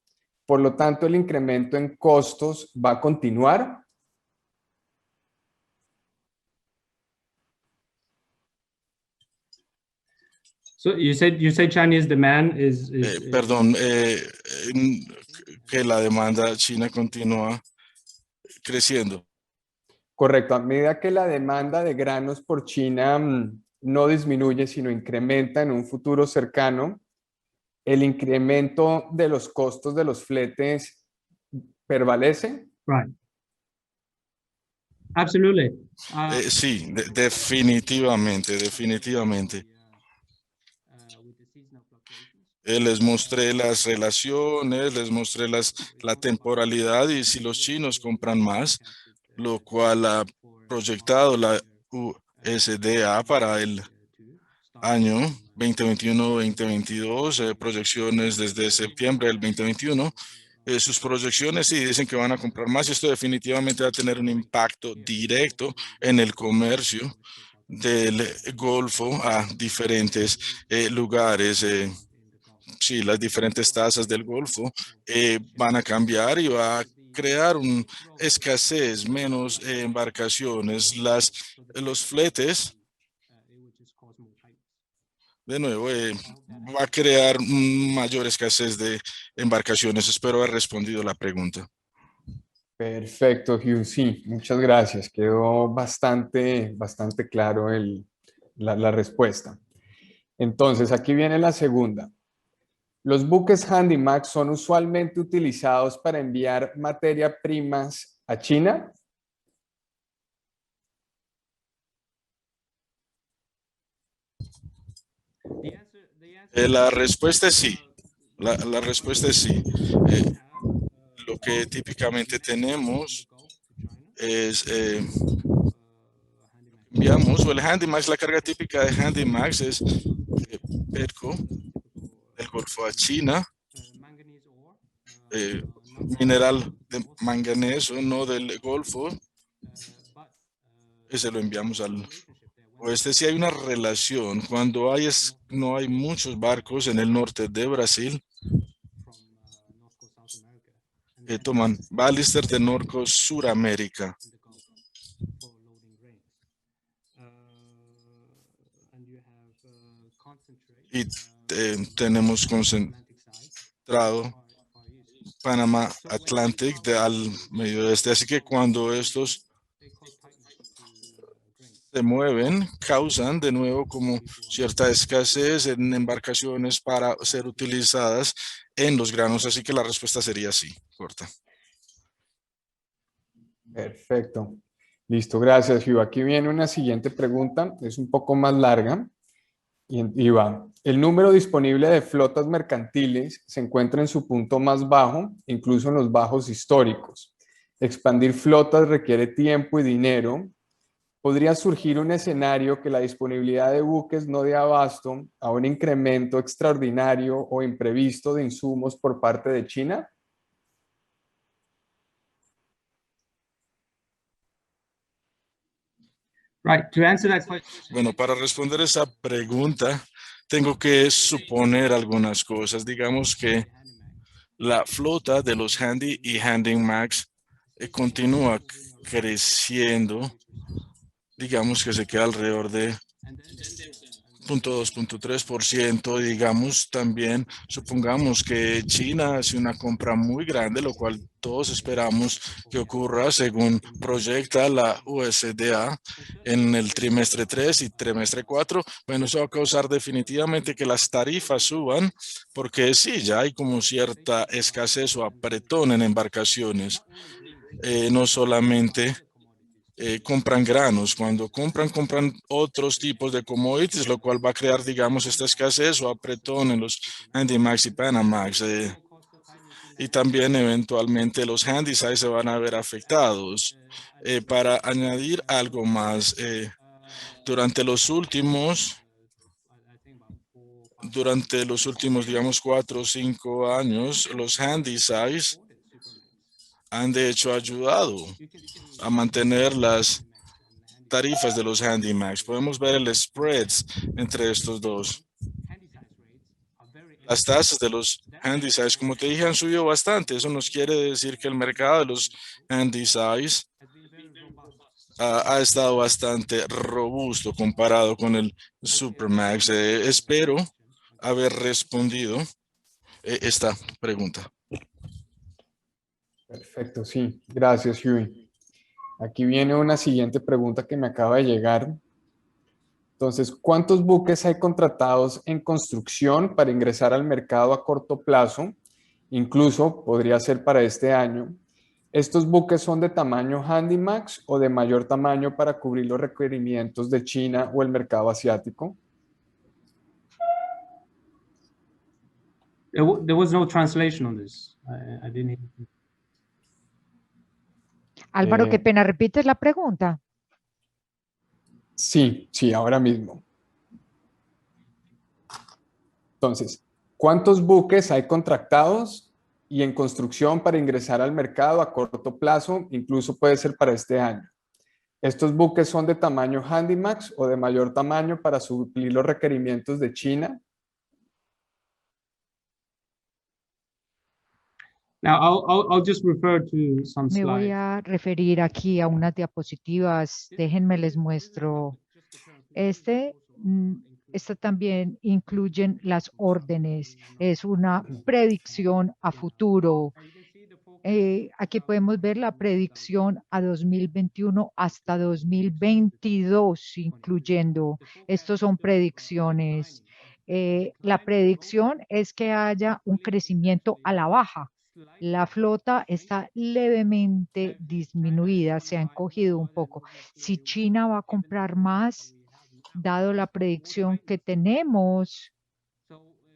Por lo tanto, ¿el incremento en costos va a continuar? So you said Chinese demand is Perdón, que la demanda china continúa creciendo. Correcto, a medida que la demanda de granos por China no disminuye, sino incrementa en un futuro cercano, el incremento de los costos de los fletes prevalece Right. Absolutely. Sí, definitivamente, definitivamente. Les mostré las relaciones, les mostré la temporalidad y si los chinos compran más, lo cual ha proyectado la USDA para el año 2021-2022, proyecciones desde septiembre del 2021. Sus proyecciones sí dicen que van a comprar más y esto definitivamente va a tener un impacto directo en el comercio del Golfo a diferentes lugares. Sí, las diferentes tasas del Golfo van a cambiar y va a crear una escasez, menos embarcaciones. Los fletes, de nuevo, va a crear mayor escasez de embarcaciones. Espero haber respondido la pregunta. Perfecto, Hugh. Sí, muchas gracias. Quedó bastante claro la respuesta. Entonces, aquí viene la segunda. Los buques Handymax son usualmente utilizados para enviar materia primas a China. La respuesta es sí. La respuesta es sí. Lo que típicamente tenemos es, enviamos, o el Handymax, la carga típica de Handymax es PERCO, del Golfo a China, mineral de manganeso, no del Golfo, ese lo enviamos al oeste. Si hay una relación, cuando no hay muchos barcos en el norte de Brasil, toman Ballister de Norco, Suramérica. Y tenemos concentrado Panamá Atlantic al medio oeste. Así que cuando estos se mueven, causan de nuevo como cierta escasez en embarcaciones para ser utilizadas en los granos. Así que la respuesta sería sí, corta. Perfecto. Listo, gracias, Hugh. Aquí viene una siguiente pregunta, es un poco más larga y va. El número disponible de flotas mercantiles se encuentra en su punto más bajo, incluso en los bajos históricos. Expandir flotas requiere tiempo y dinero. Podría surgir un escenario que la disponibilidad de buques no dé abasto a un incremento extraordinario o imprevisto de insumos por parte de China. Right. To answer that question. Bueno, para responder esa pregunta, tengo que suponer algunas cosas. Digamos que la flota de los Handy y Handymax continúa creciendo. Digamos que se queda alrededor de 0.2, 0.3%, digamos, también supongamos que China hace una compra muy grande, lo cual todos esperamos que ocurra según proyecta la USDA en el trimestre 3 y trimestre 4. Bueno, eso va a causar definitivamente que las tarifas suban, porque sí, ya hay como cierta escasez o apretón en embarcaciones. No solamente compran granos. Cuando compran otros tipos de commodities, lo cual va a crear, digamos, esta escasez o apretón en los Handymax y Panamax. Y también eventualmente los Handysize se van a ver afectados. Para añadir algo más, durante los últimos, digamos, 4 o 5 años, los Handysize han de hecho ayudado a mantener las tarifas de los Handymax. Podemos ver el spreads entre estos dos. Las tasas de los Handysize, como te dije, han subido bastante. Eso nos quiere decir que el mercado de los Handysize ha estado bastante robusto comparado con el Supermax. Espero haber respondido esta pregunta. Perfecto, sí. Gracias, Huey. Aquí viene una siguiente pregunta que me acaba de llegar. Entonces, ¿cuántos buques hay contratados en construcción para ingresar al mercado a corto plazo? Incluso podría ser para este año. ¿Estos buques son de tamaño Handymax o de mayor tamaño para cubrir los requerimientos de China o el mercado asiático? There was no translation on this. I didn't hear. Álvaro, qué pena, ¿repites la pregunta? Sí, ahora mismo. Entonces, ¿cuántos buques hay contratados y en construcción para ingresar al mercado a corto plazo? Incluso puede ser para este año. ¿Estos buques son de tamaño Handymax o de mayor tamaño para suplir los requerimientos de China? Now I'll just refer to some Me voy slides. a referir aquí a unas diapositivas. Déjenme les muestro. Esta también incluyen las órdenes. Es una predicción a futuro. Aquí podemos ver la predicción a 2021 hasta 2022, incluyendo. Estos son predicciones. La predicción es que haya un crecimiento a la baja. La flota está levemente disminuida, se ha encogido un poco. Si China va a comprar más, dado la predicción que tenemos,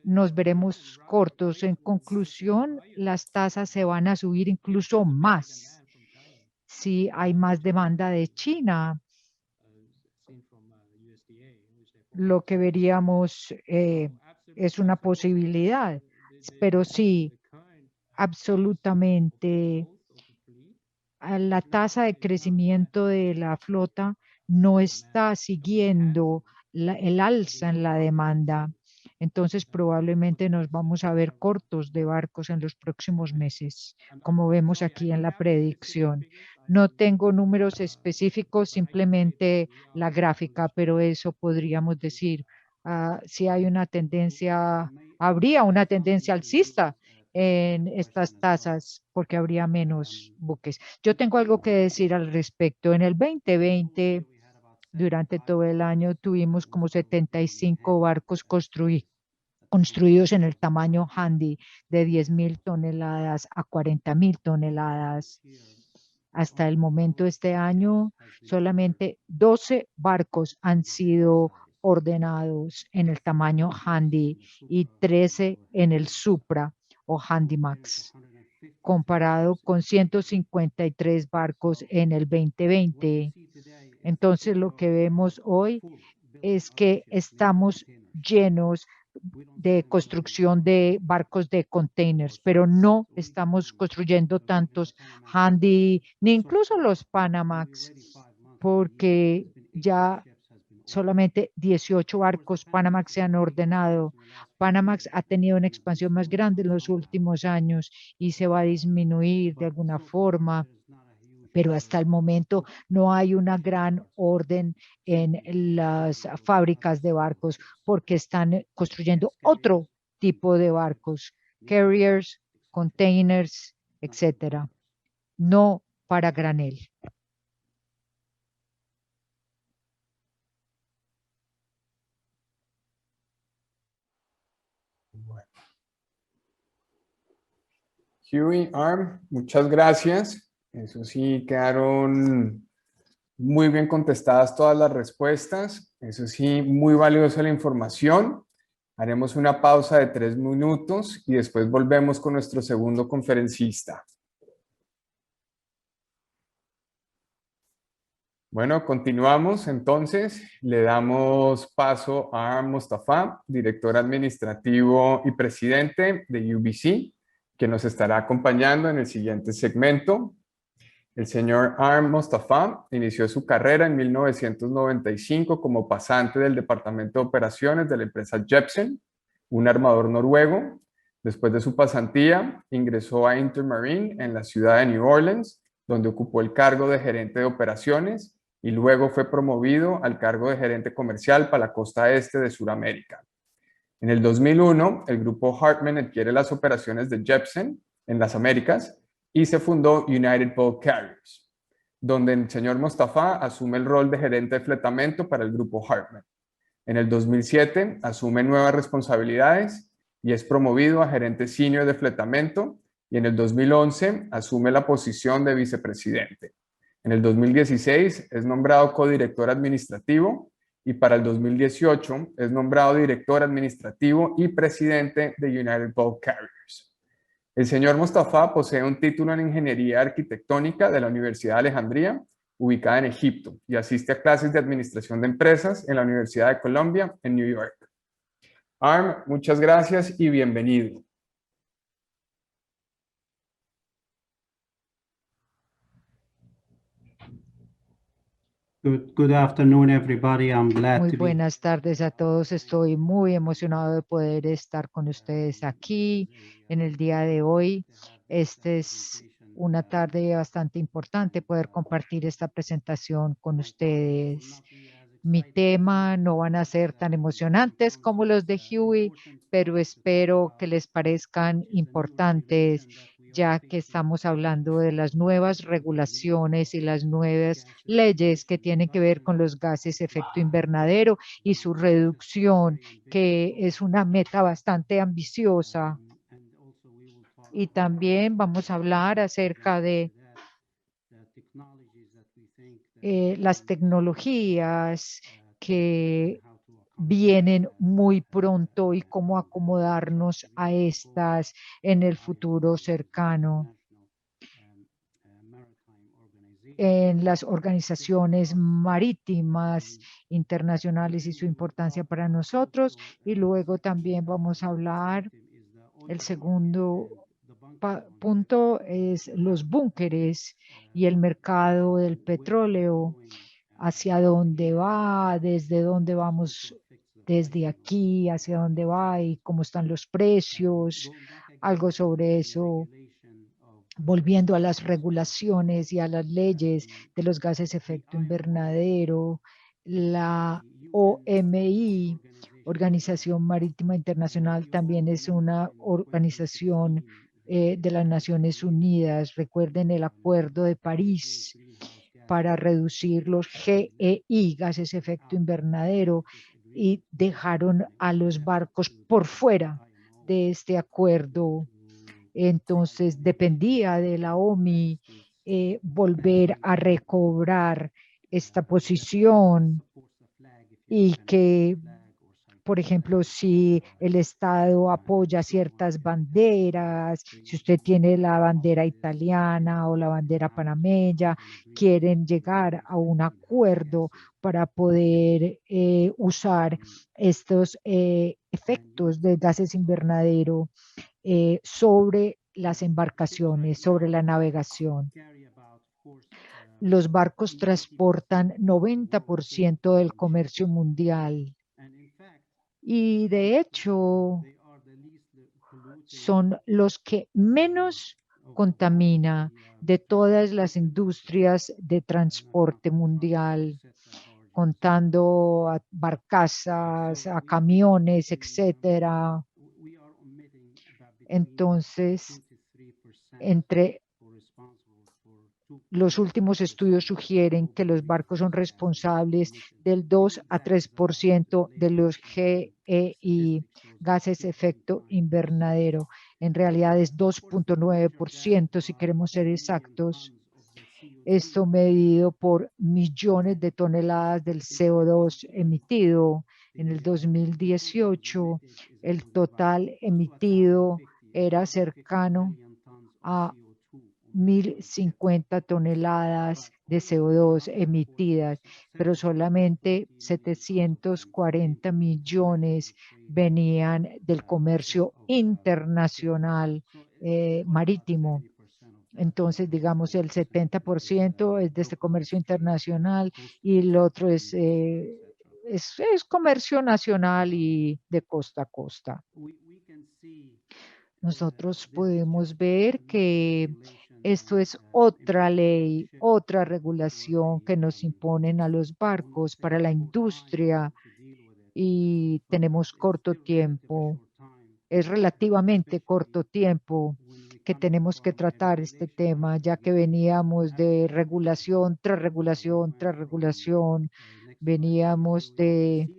nos veremos cortos. En conclusión, las tasas se van a subir incluso más si hay más demanda de China. Lo que veríamos es una posibilidad, pero sí, absolutamente, la tasa de crecimiento de la flota no está siguiendo el alza en la demanda. Entonces, probablemente nos vamos a ver cortos de barcos en los próximos meses, como vemos aquí en la predicción. No tengo números específicos, simplemente la gráfica, pero eso podríamos decir. Si hay una tendencia, habría una tendencia alcista en estas tasas porque habría menos buques. Yo tengo algo que decir al respecto. En el 2020, durante todo el año, tuvimos como 75 barcos construidos en el tamaño handy de 10.000 toneladas a 40.000 toneladas. Hasta el momento este año, solamente 12 barcos han sido ordenados en el tamaño handy y 13 en el Supra o Handymax, comparado con 153 barcos en el 2020. Entonces, lo que vemos hoy es que estamos llenos de construcción de barcos de containers, pero no estamos construyendo tantos handy, ni incluso los Panamax, porque ya solamente 18 barcos Panamax se han ordenado. Panamax ha tenido una expansión más grande en los últimos años y se va a disminuir de alguna forma, pero hasta el momento no hay una gran orden en las fábricas de barcos porque están construyendo otro tipo de barcos, carriers, containers, etcétera, no para granel. Huey, Arm, muchas gracias. Eso sí, quedaron muy bien contestadas todas las respuestas. Eso sí, muy valiosa la información. Haremos una pausa de 3 minutos y después volvemos con nuestro segundo conferencista. Bueno, continuamos entonces. Le damos paso a Arm Mostafa, director administrativo y presidente de UBC, que nos estará acompañando en el siguiente segmento. El señor Arm Mostafa inició su carrera en 1995 como pasante del Departamento de Operaciones de la empresa Jebsen, un armador noruego. Después de su pasantía, ingresó a Intermarine en la ciudad de New Orleans, donde ocupó el cargo de gerente de operaciones y luego fue promovido al cargo de gerente comercial para la costa este de Sudamérica. En el 2001, el grupo Hartmann adquiere las operaciones de Jebsen en las Américas y se fundó United Bulk Carriers, donde el señor Mostafa asume el rol de gerente de fletamento para el grupo Hartmann. En el 2007 asume nuevas responsabilidades y es promovido a gerente senior de fletamento y en el 2011 asume la posición de vicepresidente. En el 2016 es nombrado codirector administrativo y para el 2018 es nombrado director administrativo y presidente de United Bulk Carriers. El señor Mostafa posee un título en Ingeniería Arquitectónica de la Universidad de Alejandría, ubicada en Egipto, y asiste a clases de Administración de Empresas en la Universidad de Columbia en New York. Arm, muchas gracias y bienvenido. Good afternoon, everybody. I'm glad Muy to be buenas tardes a todos. Estoy muy emocionado de poder estar con ustedes aquí en el día de hoy. Esta es una tarde bastante importante poder compartir esta presentación con ustedes. Mi tema no van a ser tan emocionantes como los de Huey, pero espero que les parezcan importantes, ya que estamos hablando de las nuevas regulaciones y las nuevas leyes que tienen que ver con los gases efecto invernadero y su reducción, que es una meta bastante ambiciosa. Y también vamos a hablar acerca de las tecnologías que vienen muy pronto y cómo acomodarnos a estas en el futuro cercano. En las organizaciones marítimas internacionales y su importancia para nosotros. Y luego también vamos a hablar, el segundo punto es los búnkeres y el mercado del petróleo, hacia dónde va, desde dónde vamos desde aquí, hacia dónde va y cómo están los precios, algo sobre eso, volviendo a las regulaciones y a las leyes de los gases efecto invernadero, la OMI, Organización Marítima Internacional, también es una organización de las Naciones Unidas. Recuerden el Acuerdo de París para reducir los GEI, gases efecto invernadero, y dejaron a los barcos por fuera de este acuerdo. Entonces dependía de la OMI volver a recobrar esta posición y que, por ejemplo, si el Estado apoya ciertas banderas, si usted tiene la bandera italiana o la bandera panameña, quieren llegar a un acuerdo para poder usar estos efectos de gases invernadero sobre las embarcaciones, sobre la navegación. Los barcos transportan 90% del comercio mundial y de hecho son los que menos contamina de todas las industrias de transporte mundial, contando a barcazas, a camiones, etcétera. Entonces, entre los últimos estudios sugieren que los barcos son responsables del 2 a 3% de los GEI, gases efecto invernadero. En realidad es 2.9% si queremos ser exactos. Esto medido por millones de toneladas del CO2 emitido. En el 2018, el total emitido era cercano a 1.050 toneladas de CO2 emitidas, pero solamente 740 millones venían del comercio internacional marítimo. Entonces, digamos, el 70% es de este comercio internacional y el otro es comercio nacional y de costa a costa. Nosotros podemos ver que esto es otra ley, otra regulación que nos imponen a los barcos para la industria y tenemos corto tiempo. Es relativamente corto tiempo que tenemos que tratar este tema, ya que veníamos de regulación tras regulación tras regulación. Veníamos de...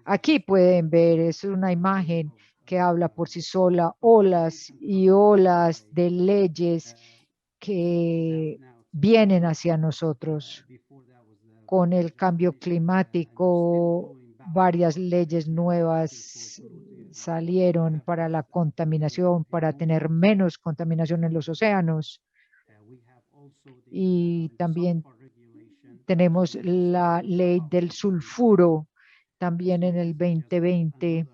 Aquí pueden ver, es una imagen que habla por sí sola, olas y olas de leyes que vienen hacia nosotros. Con el cambio climático, varias leyes nuevas salieron para la contaminación, para tener menos contaminación en los océanos. Y también tenemos la ley del sulfuro, también en el 2020.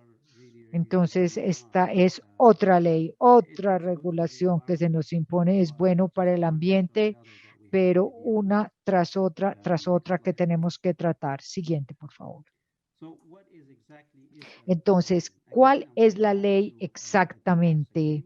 Entonces, esta es otra ley, otra regulación que se nos impone. Es bueno para el ambiente, pero una tras otra que tenemos que tratar. Siguiente, por favor. Entonces, ¿cuál es la ley exactamente?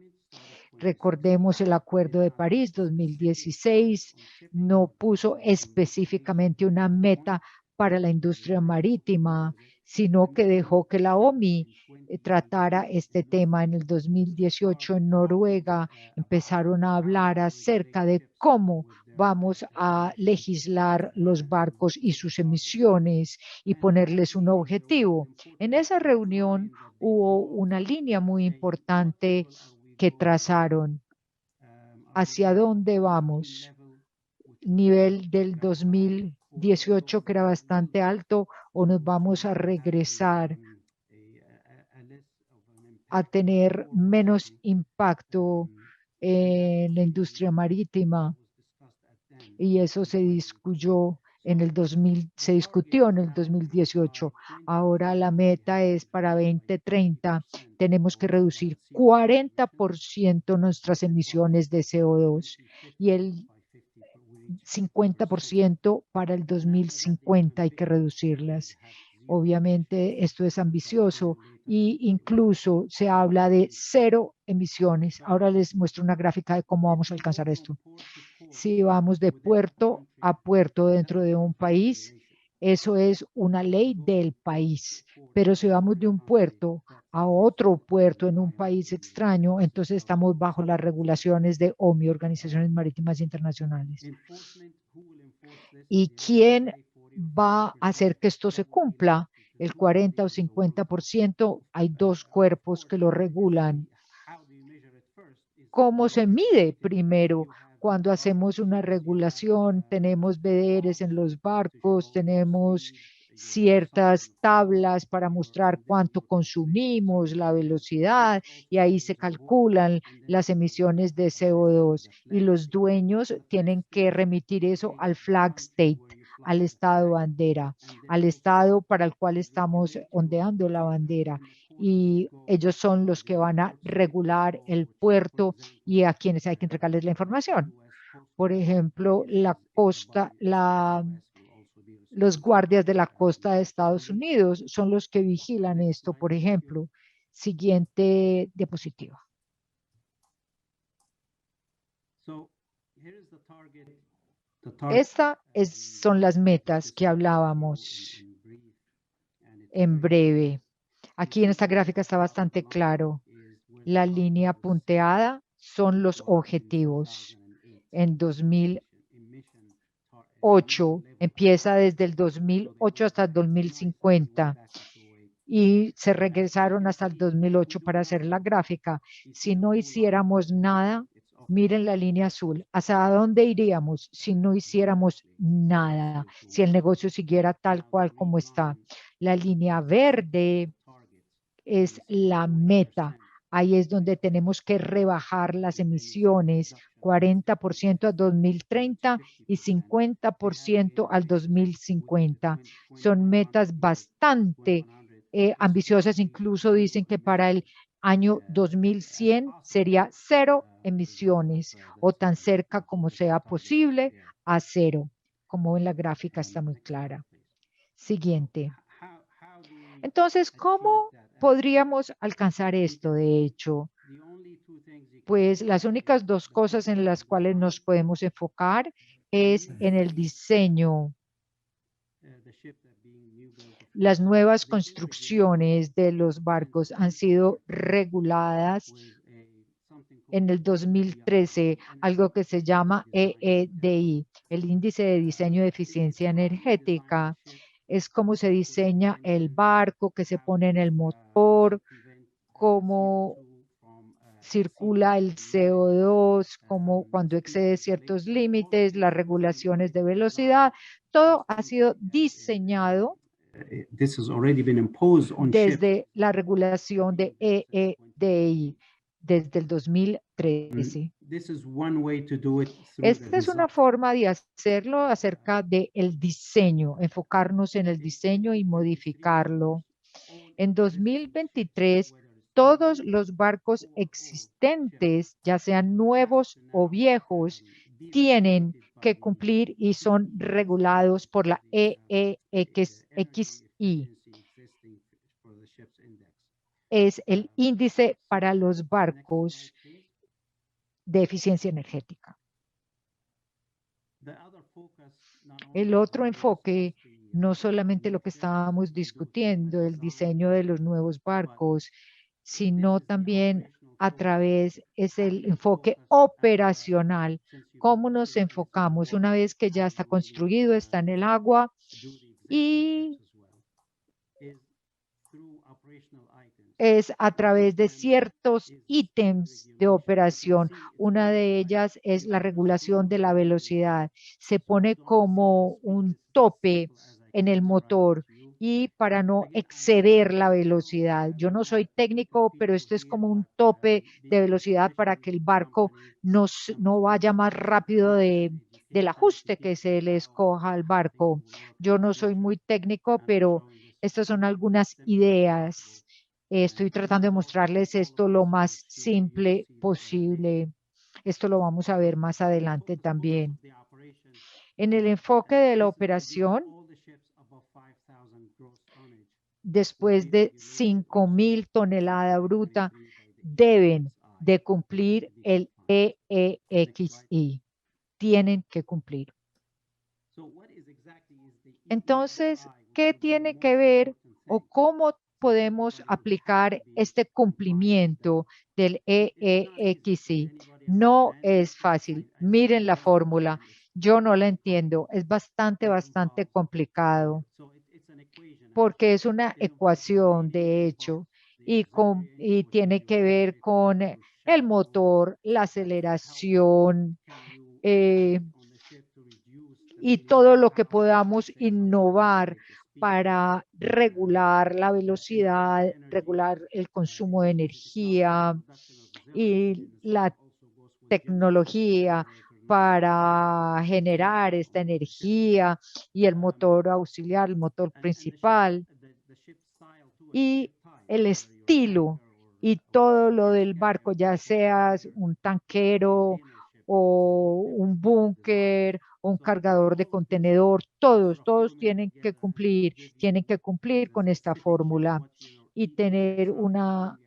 Recordemos el Acuerdo de París 2016, no puso específicamente una meta para la industria marítima, sino que dejó que la OMI tratara este tema. En el 2018 en Noruega empezaron a hablar acerca de cómo vamos a legislar los barcos y sus emisiones y ponerles un objetivo. En esa reunión hubo una línea muy importante que trazaron. ¿Hacia dónde vamos? Nivel del 2018 que era bastante alto, o nos vamos a regresar a tener menos impacto en la industria marítima. Y eso se discutió en el 2018. Ahora la meta es para 2030. Tenemos que reducir 40% nuestras emisiones de CO2 y el 50% para el 2050 hay que reducirlas. Obviamente esto es ambicioso e incluso se habla de 0 emisiones. Ahora les muestro una gráfica de cómo vamos a alcanzar esto. Si vamos de puerto a puerto dentro de un país, eso es una ley del país. Pero si vamos de un puerto a otro puerto en un país extraño, entonces estamos bajo las regulaciones de OMI, Organizaciones Marítimas Internacionales. ¿Y quién va a hacer que esto se cumpla? El 40 o 50%, hay 2 cuerpos que lo regulan. ¿Cómo se mide primero? Cuando hacemos una regulación, tenemos BDRs en los barcos, tenemos ciertas tablas para mostrar cuánto consumimos, la velocidad, y ahí se calculan las emisiones de CO2. Y los dueños tienen que remitir eso al flag state, al estado bandera, al estado para el cual estamos ondeando la bandera. Y ellos son los que van a regular el puerto y a quienes hay que entregarles la información. Por ejemplo, la costa, los guardias de la costa de Estados Unidos son los que vigilan esto, por ejemplo. Siguiente diapositiva. Estas son las metas que hablábamos en breve. Aquí en esta gráfica está bastante claro. La línea punteada son los objetivos. En 2008, empieza desde el 2008 hasta el 2050 y se regresaron hasta el 2008 para hacer la gráfica. Si no hiciéramos nada, miren la línea azul, ¿hacia dónde iríamos si no hiciéramos nada? Si el negocio siguiera tal cual como está. La línea verde es la meta. Ahí es donde tenemos que rebajar las emisiones, 40% al 2030 y 50% al 2050. Son metas bastante ambiciosas. Incluso dicen que para el año 2100 sería 0 emisiones o tan cerca como sea posible a 0. Como en la gráfica está muy clara. Siguiente. Entonces, ¿cómo podríamos alcanzar esto? De hecho, pues las únicas 2 cosas en las cuales nos podemos enfocar es en el diseño. Las nuevas construcciones de los barcos han sido reguladas en el 2013, algo que se llama EEDI, el Índice de Diseño de Eficiencia Energética. Es cómo se diseña el barco, que se pone en el motor, cómo circula el CO2, como cuando excede ciertos límites, las regulaciones de velocidad. Todo ha sido diseñado This has already been imposed on ships. desde la regulación de EEDI, desde el 2013. This is one way to do it through Esta the es una design. forma de hacerlo acerca del diseño, enfocarnos en el diseño y modificarlo. En 2023, todos los barcos existentes, ya sean nuevos o viejos, tienen que cumplir y son regulados por la EEXI. Es el índice para los barcos de eficiencia energética. El otro enfoque, no solamente lo que estábamos discutiendo, el diseño de los nuevos barcos, sino también a través, es el enfoque operacional. ¿Cómo nos enfocamos una vez que ya está construido, está en el agua? Y es a través de ciertos ítems de operación. Una de ellas es la regulación de la velocidad. Se pone como un tope en el motor y para no exceder la velocidad. Yo no soy técnico, pero esto es como un tope de velocidad para que el barco no vaya más rápido del ajuste que se le escoja al barco. Yo no soy muy técnico, pero estas son algunas ideas. Estoy tratando de mostrarles esto lo más simple posible. Esto lo vamos a ver más adelante también. En el enfoque de la operación, después de 5.000 toneladas bruta, deben de cumplir el EEXI. Tienen que cumplir. Entonces, ¿qué tiene que ver o cómo podemos aplicar este cumplimiento del EEXI? No es fácil. Miren la fórmula. Yo no la entiendo. Es bastante complicado porque es una ecuación, de hecho, y tiene que ver con el motor, la aceleración, y todo lo que podamos innovar para regular la velocidad, regular el consumo de energía y la tecnología para generar esta energía y el motor auxiliar, el motor principal y el estilo y todo lo del barco, ya seas un tanquero o un búnker o un cargador de contenedor, todos tienen que cumplir con esta fórmula y tener una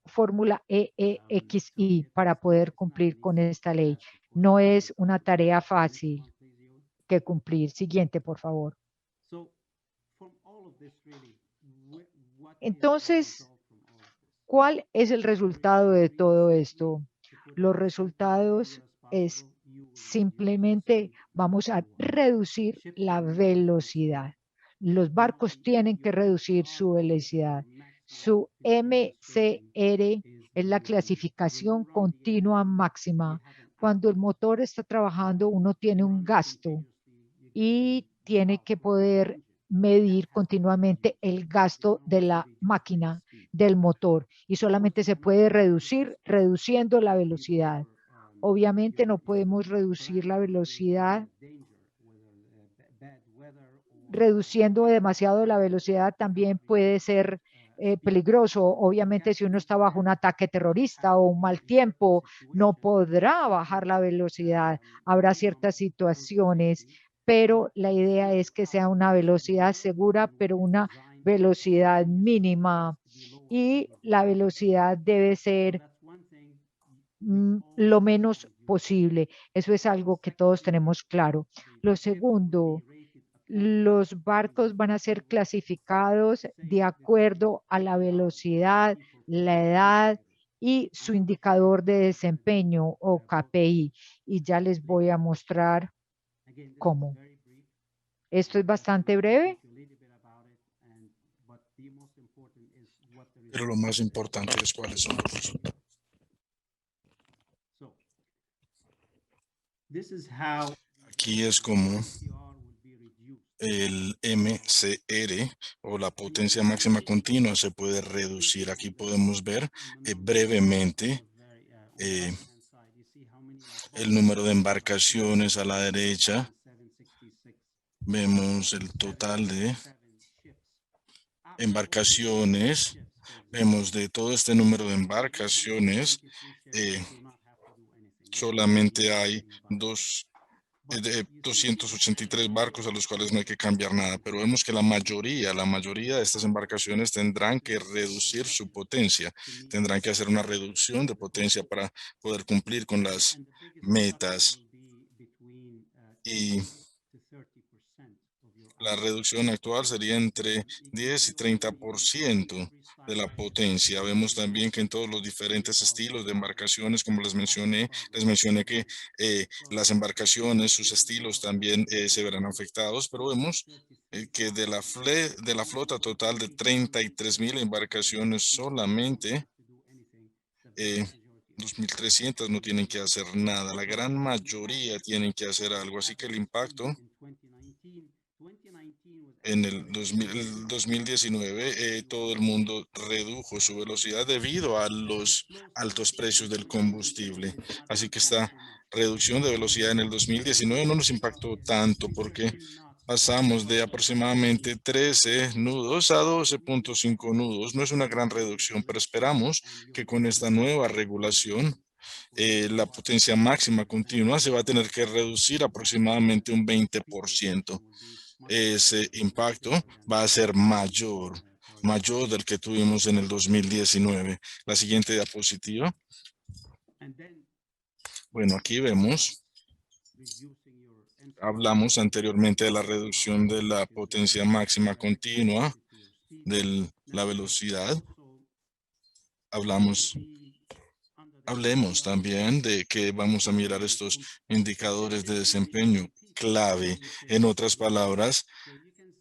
fórmula EEXI para poder cumplir con esta ley. No es una tarea fácil que cumplir. Siguiente, por favor. Entonces, ¿cuál es el resultado de todo esto? Los resultados es simplemente vamos a reducir la velocidad. Los barcos tienen que reducir su velocidad. Su MCR es la clasificación continua máxima. Cuando el motor está trabajando, uno tiene un gasto y tiene que poder medir continuamente el gasto de la máquina, del motor, y solamente se puede reducir reduciendo la velocidad. Obviamente no podemos reducir la velocidad. Reduciendo demasiado la velocidad también puede ser peligroso. Obviamente, si uno está bajo un ataque terrorista o un mal tiempo, no podrá bajar la velocidad. Habrá ciertas situaciones, pero la idea es que sea una velocidad segura, pero una velocidad mínima. Y la velocidad debe ser lo menos posible. Eso es algo que todos tenemos claro. Lo segundo, los barcos van a ser clasificados de acuerdo a la velocidad, la edad y su indicador de desempeño o KPI. Y ya les voy a mostrar cómo. Esto es bastante breve, Pero lo más importante es cuáles son los resultados. So, this is how Aquí es como MCR will be reduced. el MCR o la potencia máxima continua se puede reducir. Aquí podemos ver brevemente el número de embarcaciones a la derecha. Vemos el total de embarcaciones. Vemos de todo este número de embarcaciones, solamente hay 283 barcos a los cuales no hay que cambiar nada, pero vemos que la mayoría de estas embarcaciones tendrán que reducir su potencia, tendrán que hacer una reducción de potencia para poder cumplir con las metas, y la reducción actual sería entre 10 y 30% de la potencia. Vemos también que en todos los diferentes estilos de embarcaciones, como les mencioné que las embarcaciones, sus estilos también se verán afectados, pero vemos que de la flota total de 33,000 embarcaciones, solamente 2,300 no tienen que hacer nada. La gran mayoría tienen que hacer algo, así que el impacto en el 2019, todo el mundo redujo su velocidad debido a los altos precios del combustible. Así que esta reducción de velocidad en el 2019 no nos impactó tanto porque pasamos de aproximadamente 13 nudos a 12.5 nudos. No es una gran reducción, pero esperamos que con esta nueva regulación la potencia máxima continua se va a tener que reducir aproximadamente un 20%. Ese impacto va a ser mayor del que tuvimos en el 2019. La siguiente diapositiva. Bueno, aquí vemos, hablamos anteriormente de la reducción de la potencia máxima continua, de la velocidad. Hablemos también de que vamos a mirar estos indicadores de desempeño clave. En otras palabras,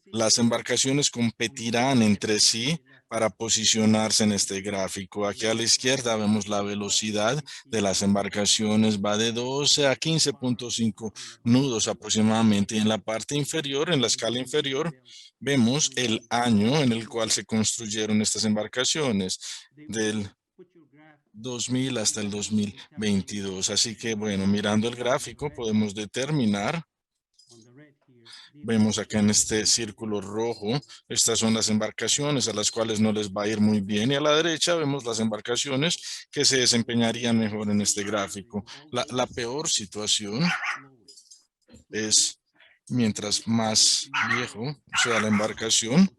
las embarcaciones competirán entre sí para posicionarse en este gráfico. Aquí a la izquierda vemos la velocidad de las embarcaciones, va de 12 a 15.5 nudos aproximadamente. Y en la parte inferior, en la escala inferior, vemos el año en el cual se construyeron estas embarcaciones, del 2000 hasta el 2022. Así que, bueno, mirando el gráfico podemos determinar. Vemos acá en este círculo rojo, estas son las embarcaciones a las cuales no les va a ir muy bien, y a la derecha vemos las embarcaciones que se desempeñarían mejor en este gráfico. La peor situación es mientras más viejo sea la embarcación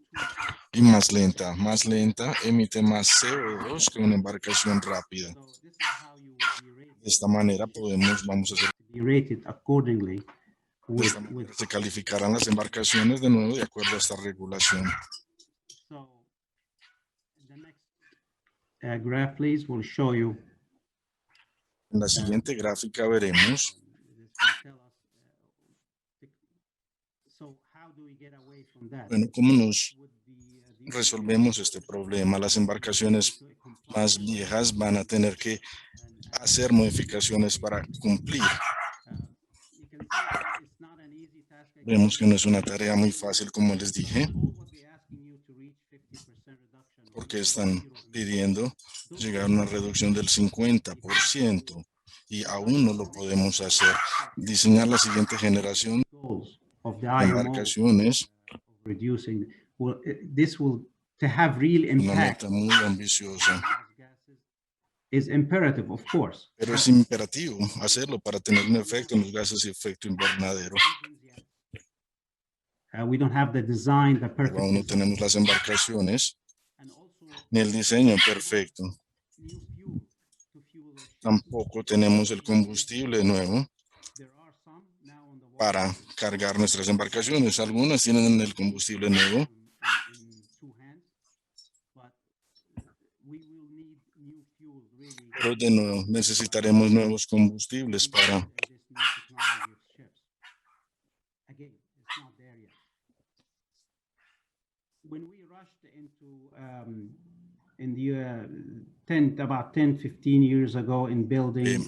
y más lenta, emite más CO2 que una embarcación rápida. De esta manera vamos a hacer. De esta manera se calificarán las embarcaciones de nuevo de acuerdo a esta regulación. Graph, please, will show you. En la siguiente gráfica veremos bueno, cómo nos resolvemos este problema. Las embarcaciones más viejas van a tener que hacer modificaciones para cumplir. Vemos que no es una tarea muy fácil, como les dije, porque están pidiendo llegar a una reducción del 50% y aún no lo podemos hacer. Diseñar la siguiente generación de embarcaciones, una meta muy ambiciosa. Pero es imperativo hacerlo para tener un efecto en los gases de efecto invernadero. Pero aún no tenemos las embarcaciones ni el diseño perfecto. Tampoco tenemos el combustible nuevo para cargar nuestras embarcaciones. Algunas tienen el combustible nuevo, pero de nuevo necesitaremos nuevos combustibles para in the about 10, 15 years ago in building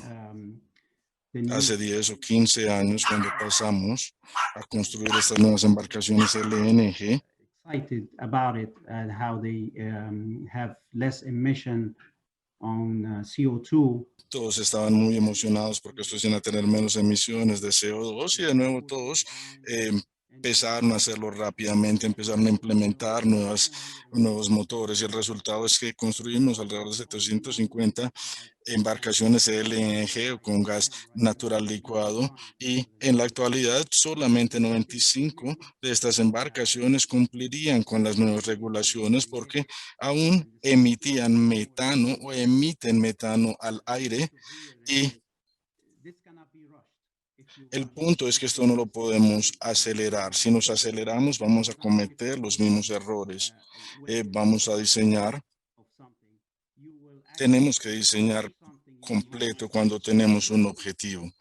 the new Hace 10 o 15 años cuando pasamos a construir estas nuevas embarcaciones LNG, excited about it and how they have less emission on CO2. todos estaban muy emocionados porque estos iban a tener menos emisiones de CO2 y de nuevo todos empezaron a hacerlo rápidamente, empezaron a implementar nuevos motores y el resultado es que construimos alrededor de 750 embarcaciones LNG o con gas natural licuado y en la actualidad solamente 95 de estas embarcaciones cumplirían con las nuevas regulaciones porque aún emitían metano o emiten metano al aire y el punto es que esto no lo podemos acelerar. Si nos aceleramos, vamos a cometer los mismos errores. Vamos a diseñar, tenemos que diseñar completo cuando tenemos un objetivo.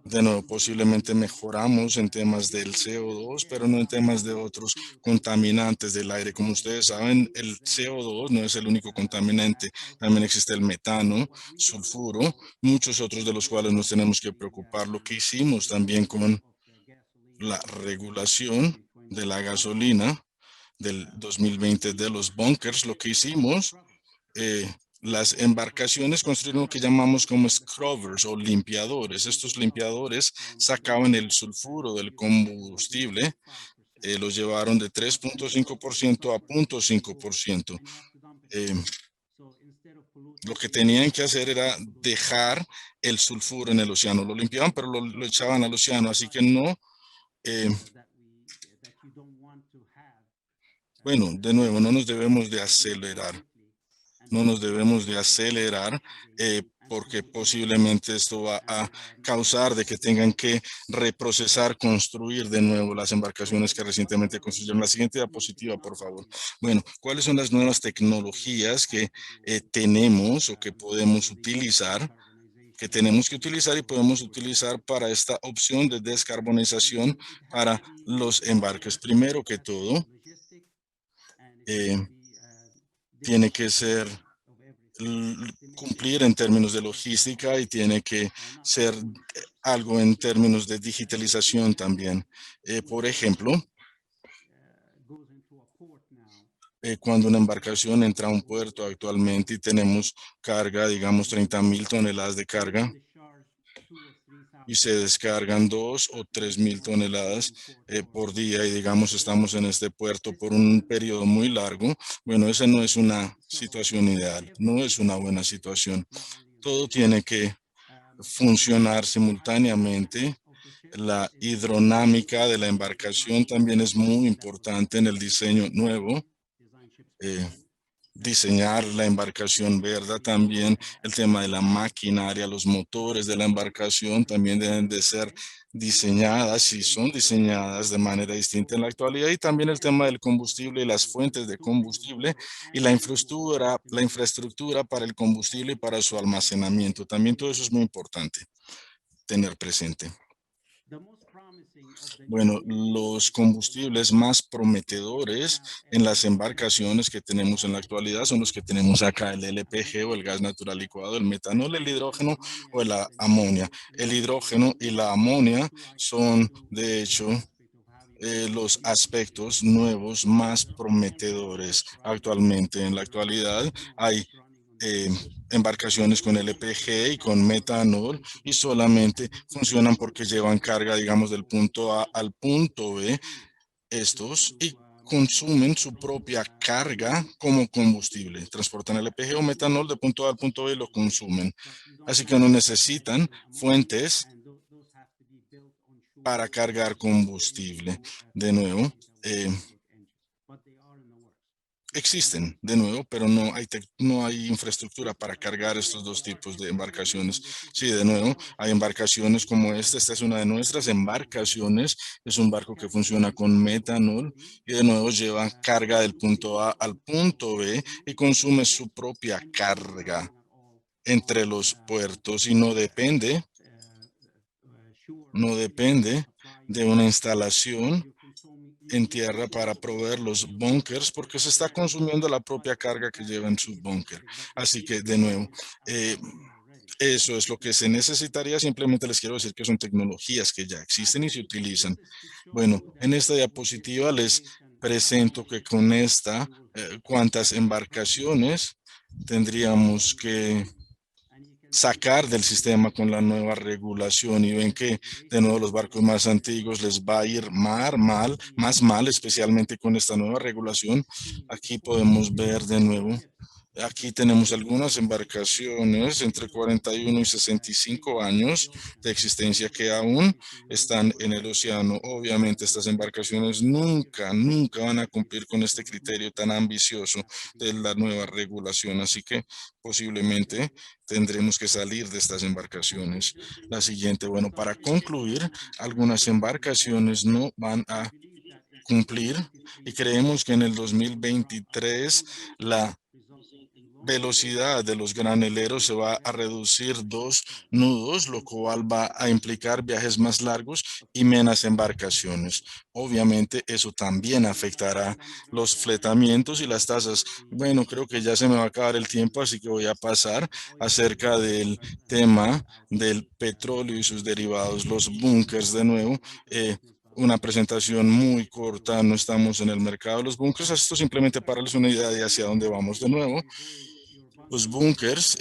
De nuevo, posiblemente mejoramos en temas del CO2, pero no en temas de otros contaminantes del aire. Como ustedes saben, el CO2 no es el único contaminante. También existe el metano, sulfuro, muchos otros de los cuales nos tenemos que preocupar. Lo que hicimos también con la regulación de la gasolina del 2020 de los bunkers, lo que hicimos, las embarcaciones construyeron lo que llamamos como scrubbers o limpiadores. Estos limpiadores sacaban el sulfuro del combustible, los llevaron de 3.5% a 0.5%. Lo que tenían que hacer era dejar el sulfuro en el océano. Lo limpiaban, pero lo echaban al océano, así que no. Bueno, de nuevo, no nos debemos de acelerar. No nos debemos de acelerar porque posiblemente esto va a causar de que tengan que reprocesar, construir de nuevo las embarcaciones que recientemente construyeron. La siguiente diapositiva, por favor. Bueno, ¿cuáles son las nuevas tecnologías que tenemos o que podemos utilizar? Que tenemos que utilizar y podemos utilizar para esta opción de descarbonización para los embarques. Primero que todo, tiene que ser cumplir en términos de logística y tiene que ser algo en términos de digitalización también. Por ejemplo, cuando una embarcación entra a un puerto actualmente y tenemos carga, digamos 30,000 toneladas de carga, y se descargan 2 o 3,000 toneladas por día y digamos estamos en este puerto por un periodo muy largo, bueno, esa no es una situación ideal, no es una buena situación. Todo tiene que funcionar simultáneamente. La hidrodinámica de la embarcación también es muy importante en el diseño nuevo. Diseñar la embarcación, ¿verdad? También el tema de la maquinaria, los motores de la embarcación también deben de ser diseñadas y son diseñadas de manera distinta en la actualidad y también el tema del combustible y las fuentes de combustible y la infraestructura para el combustible y para su almacenamiento. También todo eso es muy importante tener presente. Bueno, los combustibles más prometedores en las embarcaciones que tenemos en la actualidad son los que tenemos acá, el LPG o el gas natural licuado, el metanol, el hidrógeno o la amonia. El hidrógeno y la amonia son, de hecho, los aspectos nuevos más prometedores actualmente. En la actualidad hay embarcaciones con LPG y con metanol y solamente funcionan porque llevan carga, digamos, del punto A al punto B, estos, y consumen su propia carga como combustible. Transportan LPG o metanol de punto A al punto B y lo consumen. Así que no necesitan fuentes para cargar combustible. De nuevo, existen, de nuevo, pero no hay infraestructura para cargar estos dos tipos de embarcaciones. Sí, de nuevo, hay embarcaciones como esta. Esta es una de nuestras embarcaciones. Es un barco que funciona con metanol y de nuevo lleva carga del punto A al punto B y consume su propia carga entre los puertos y no depende de una instalación en tierra para proveer los bunkers porque se está consumiendo la propia carga que lleva en su búnker. Así que, de nuevo, eso es lo que se necesitaría. Simplemente les quiero decir que son tecnologías que ya existen y se utilizan. Bueno, en esta diapositiva les presento que con esta, cuántas embarcaciones tendríamos que sacar del sistema con la nueva regulación, y ven que de nuevo los barcos más antiguos les va a ir más mal, especialmente con esta nueva regulación. Aquí podemos ver de nuevo. Aquí tenemos algunas embarcaciones entre 41 y 65 años de existencia que aún están en el océano. Obviamente estas embarcaciones nunca van a cumplir con este criterio tan ambicioso de la nueva regulación. Así que posiblemente tendremos que salir de estas embarcaciones. La siguiente, bueno, para concluir, algunas embarcaciones no van a cumplir y creemos que en el 2023 la velocidad de los graneleros se va a reducir 2 nudos, lo cual va a implicar viajes más largos y menos embarcaciones. Obviamente eso también afectará los fletamientos y las tasas. Bueno, creo que ya se me va a acabar el tiempo, así que voy a pasar acerca del tema del petróleo y sus derivados, los bunkers de nuevo. Una presentación muy corta, no estamos en el mercado de los bunkers, esto simplemente para darles una idea de hacia dónde vamos de nuevo. Los bunkers,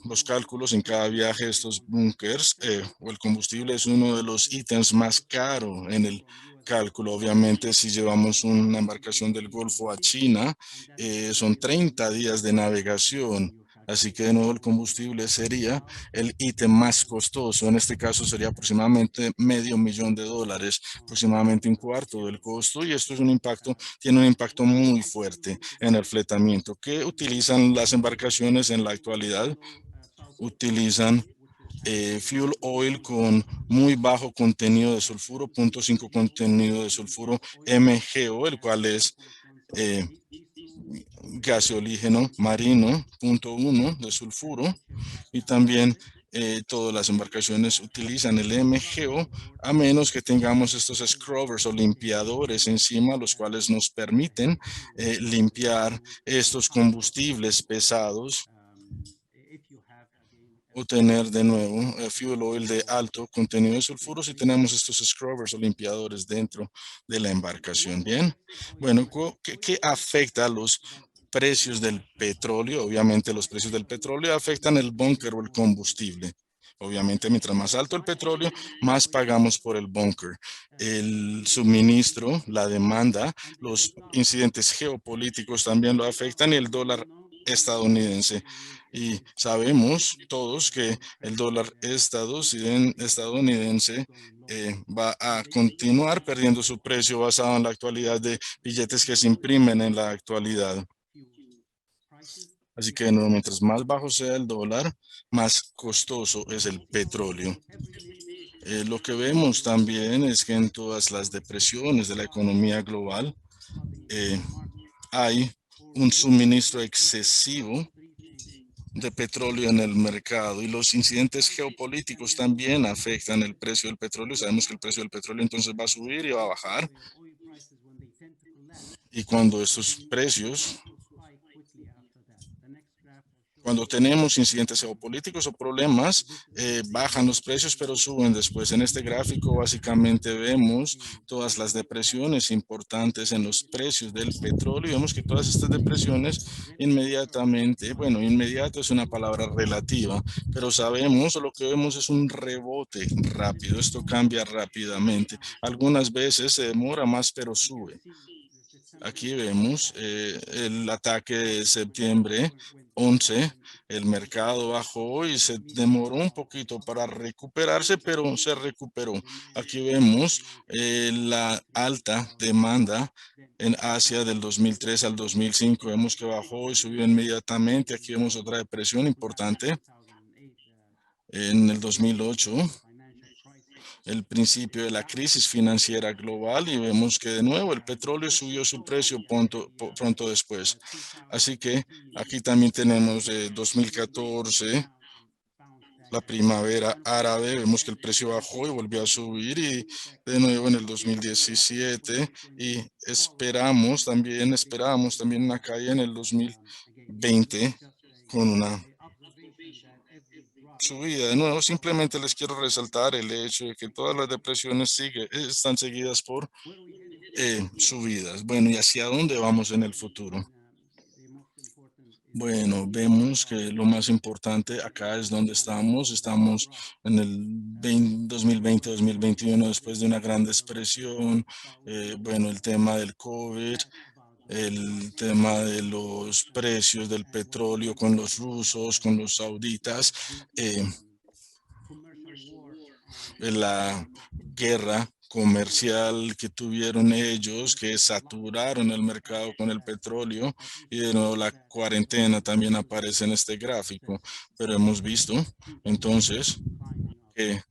los cálculos en cada viaje de estos bunkers o el combustible es uno de los ítems más caros en el cálculo. Obviamente, si llevamos una embarcación del Golfo a China, son 30 días de navegación. Así que de nuevo el combustible sería el ítem más costoso. En este caso sería aproximadamente $500,000, aproximadamente un cuarto del costo. Y esto es tiene un impacto muy fuerte en el fletamiento. ¿Qué utilizan las embarcaciones en la actualidad? Utilizan fuel oil con muy bajo contenido de sulfuro, 0.5 contenido de sulfuro MgO, el cual es gaseolígeno marino, 0.1 de sulfuro, y también todas las embarcaciones utilizan el MgO, a menos que tengamos estos scrubbers o limpiadores encima, los cuales nos permiten limpiar estos combustibles pesados o tener de nuevo fuel oil de alto contenido de sulfuro si tenemos estos scrubbers o limpiadores dentro de la embarcación. Bien, bueno, ¿qué afecta a los precios del petróleo? Obviamente los precios del petróleo afectan el búnker o el combustible. Obviamente, mientras más alto el petróleo, más pagamos por el búnker. El suministro, la demanda, los incidentes geopolíticos también lo afectan, y el dólar estadounidense. Y sabemos todos que el dólar estadounidense va a continuar perdiendo su precio basado en la actualidad de billetes que se imprimen en la actualidad. Así que de nuevo, mientras más bajo sea el dólar, más costoso es el petróleo. Lo que vemos también es que en todas las depresiones de la economía global hay un suministro excesivo de petróleo en el mercado, y los incidentes geopolíticos también afectan el precio del petróleo. Sabemos que el precio del petróleo entonces va a subir y va a bajar. Y cuando estos precios, cuando tenemos incidentes geopolíticos o problemas, bajan los precios, pero suben después. En este gráfico básicamente vemos todas las depresiones importantes en los precios del petróleo, y vemos que todas estas depresiones inmediatamente, bueno, inmediato es una palabra relativa, pero sabemos, o lo que vemos es un rebote rápido. Esto cambia rápidamente. Algunas veces se demora más, pero sube. Aquí vemos el ataque de septiembre 11, el mercado bajó y se demoró un poquito para recuperarse, pero se recuperó. Aquí vemos la alta demanda en Asia del 2003 al 2005. Vemos que bajó y subió inmediatamente. Aquí vemos otra depresión importante en el 2008. El principio de la crisis financiera global, y vemos que de nuevo el petróleo subió su precio pronto después. Así que aquí también tenemos 2014, la primavera árabe, vemos que el precio bajó y volvió a subir y de nuevo en el 2017 y esperábamos también una caída en el 2020 con una subida. De nuevo, simplemente les quiero resaltar el hecho de que todas las depresiones están seguidas por subidas. Bueno, ¿y hacia dónde vamos en el futuro? Bueno, vemos que lo más importante acá es donde estamos. Estamos en el 2020-2021 después de una gran depresión. Bueno, el tema del COVID, el tema de los precios del petróleo con los rusos, con los sauditas, eh, la guerra comercial que tuvieron ellos, que saturaron el mercado con el petróleo y de nuevo la cuarentena también aparece en este gráfico, pero hemos visto entonces que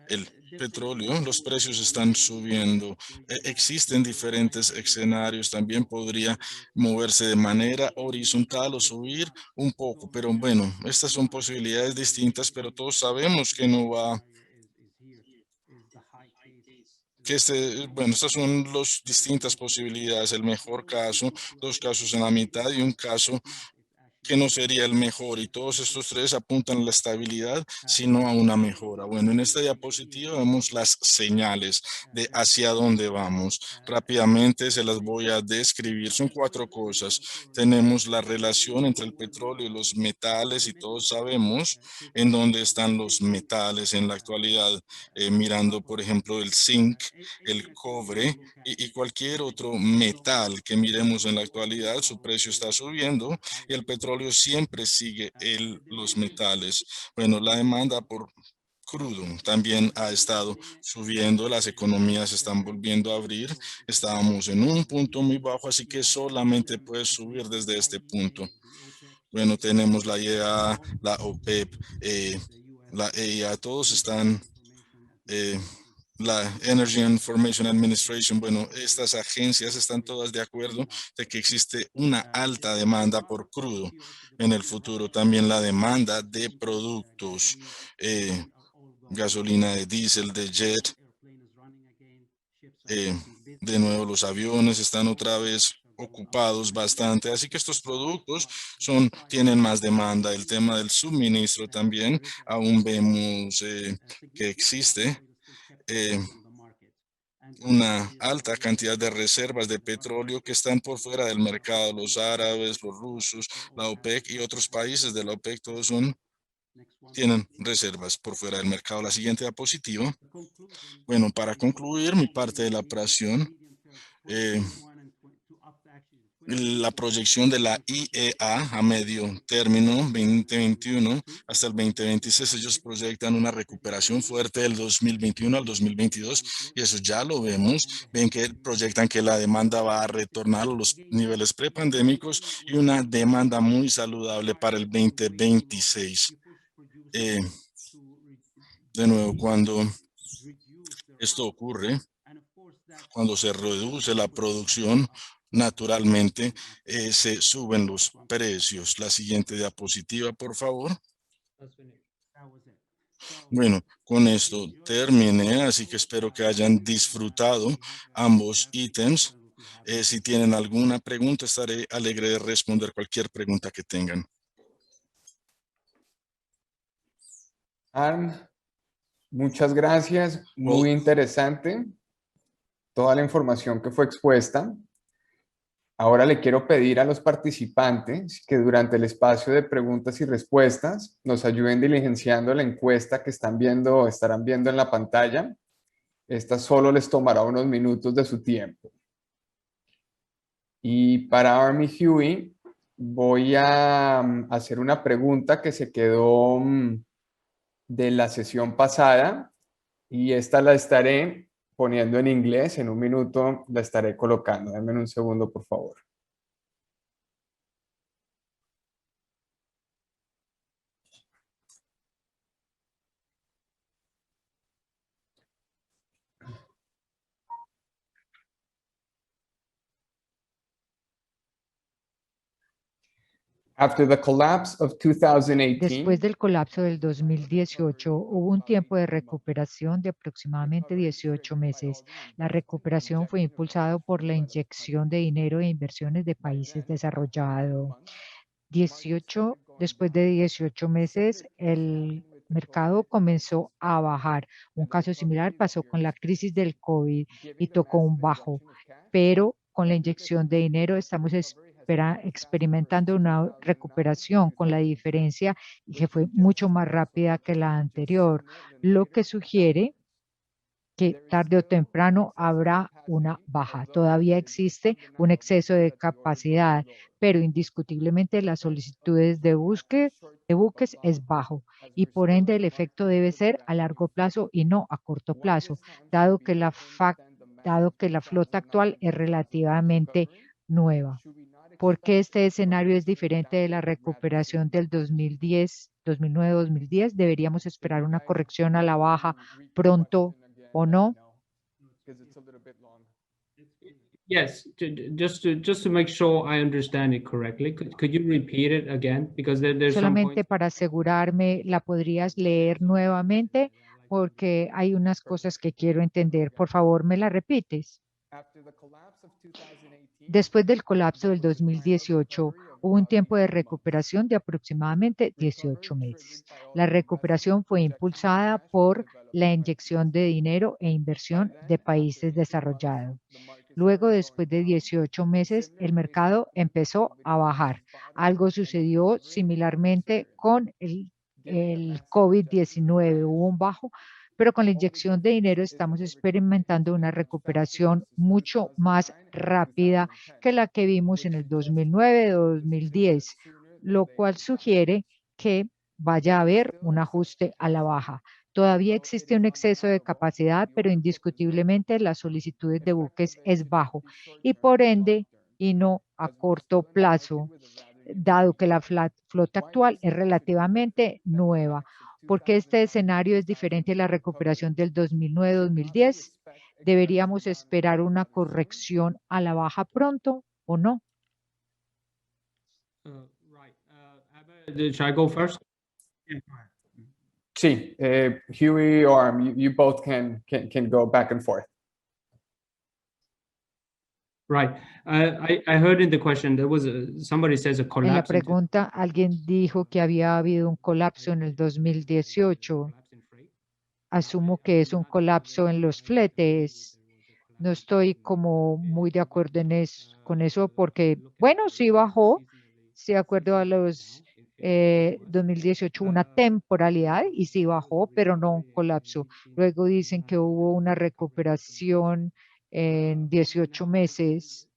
el petróleo, los precios están subiendo. Existen diferentes escenarios, también podría moverse de manera horizontal o subir un poco, pero bueno, estas son posibilidades distintas, pero todos sabemos que no va bueno, estas son las distintas posibilidades, el mejor caso, dos casos en la mitad y un caso que no sería el mejor, y todos estos tres apuntan a la estabilidad, sino a una mejora. Bueno, en esta diapositiva vemos las señales de hacia dónde vamos. Rápidamente se las voy a describir. Son cuatro cosas. Tenemos la relación entre el petróleo y los metales, y todos sabemos en dónde están los metales en la actualidad, mirando, por ejemplo, el zinc, el cobre y cualquier otro metal que miremos en la actualidad, su precio está subiendo y el petróleo siempre sigue los metales. Bueno, la demanda por crudo también ha estado subiendo, las economías se están volviendo a abrir, estábamos en un punto muy bajo, así que solamente puede subir desde este punto. Bueno, tenemos la IEA, la OPEP, la EIA, todos están eh, la Energy Information Administration, bueno, estas agencias están todas de acuerdo de que existe una alta demanda por crudo en el futuro. También la demanda de productos, gasolina de diésel, de jet, eh, de nuevo los aviones están otra vez ocupados bastante, así que estos productos tienen más demanda. El tema del suministro también, aún vemos que existe una alta cantidad de reservas de petróleo que están por fuera del mercado. Los árabes, los rusos, la OPEC y otros países de la OPEC, todos tienen reservas por fuera del mercado. La siguiente diapositiva. Bueno, para concluir mi parte de la operación, la proyección de la IEA a medio término 2021 hasta el 2026, ellos proyectan una recuperación fuerte del 2021 al 2022 y eso ya lo vemos. Ven que proyectan que la demanda va a retornar a los niveles prepandémicos y una demanda muy saludable para el 2026. De nuevo, cuando esto ocurre, cuando se reduce la producción, naturalmente se suben los precios. La siguiente diapositiva, por favor. Bueno, con esto terminé, así que espero que hayan disfrutado ambos ítems. Si tienen alguna pregunta, estaré alegre de responder cualquier pregunta que tengan. Arn, muchas gracias, Well, muy interesante toda la información que fue expuesta. Ahora le quiero pedir a los participantes que durante el espacio de preguntas y respuestas nos ayuden diligenciando la encuesta que estarán viendo en la pantalla. Esta solo les tomará unos minutos de su tiempo. Y para Army Huey voy a hacer una pregunta que se quedó de la sesión pasada y esta la estaré poniendo en inglés. En un minuto la estaré colocando. Denme un segundo, por favor. After the collapse of 2018, Después del colapso del 2018, hubo un tiempo de recuperación de aproximadamente 18 meses. La recuperación fue impulsada por la inyección de dinero e inversiones de países desarrollados. Después de 18 meses, el mercado comenzó a bajar. Un caso similar pasó con la crisis del COVID y tocó un bajo, pero con la inyección de dinero estamos experimentando una recuperación con la diferencia y que fue mucho más rápida que la anterior, lo que sugiere que tarde o temprano habrá una baja. Todavía existe un exceso de capacidad, pero indiscutiblemente las solicitudes de buques es bajo y por ende el efecto debe ser a largo plazo y no a corto plazo, dado que la flota actual es relativamente nueva. ¿Por qué este escenario es diferente de la recuperación del 2010, 2009-2010? ¿Deberíamos esperar una corrección a la baja pronto o no? Yes, just to make sure I understand it correctly, could you repeat it again? Because there's some Solamente points. para asegurarme, ¿la podrías leer nuevamente? Porque hay unas cosas que quiero entender. Por favor, ¿me la repites? Después del colapso del 2018, hubo un tiempo de recuperación de aproximadamente 18 meses. La recuperación fue impulsada por la inyección de dinero e inversión de países desarrollados. Luego, después de 18 meses, el mercado empezó a bajar. Algo sucedió similarmente con el COVID-19. Hubo un bajo, pero con la inyección de dinero estamos experimentando una recuperación mucho más rápida que la que vimos en el 2009-2010, lo cual sugiere que vaya a haber un ajuste a la baja. Todavía existe un exceso de capacidad, pero indiscutiblemente las solicitudes de buques es bajo y por ende y no a corto plazo, dado que la flota actual es relativamente nueva. Porque este escenario es diferente a la recuperación del 2009-2010. ¿Deberíamos esperar una corrección a la baja pronto o no? Right. Shall I go first? Yeah, go ahead. Sí, Huey or you both can go back and forth. Right. I heard in the question there was somebody says a En la collapse. pregunta, alguien dijo que había habido un colapso en el 2018. Asumo que es un colapso en los fletes. No estoy como muy de acuerdo con eso porque, bueno, sí bajó, sí de acuerdo a los 2018, una temporalidad y sí bajó, pero no un colapso. Luego dicen que hubo una recuperación en 18 meses.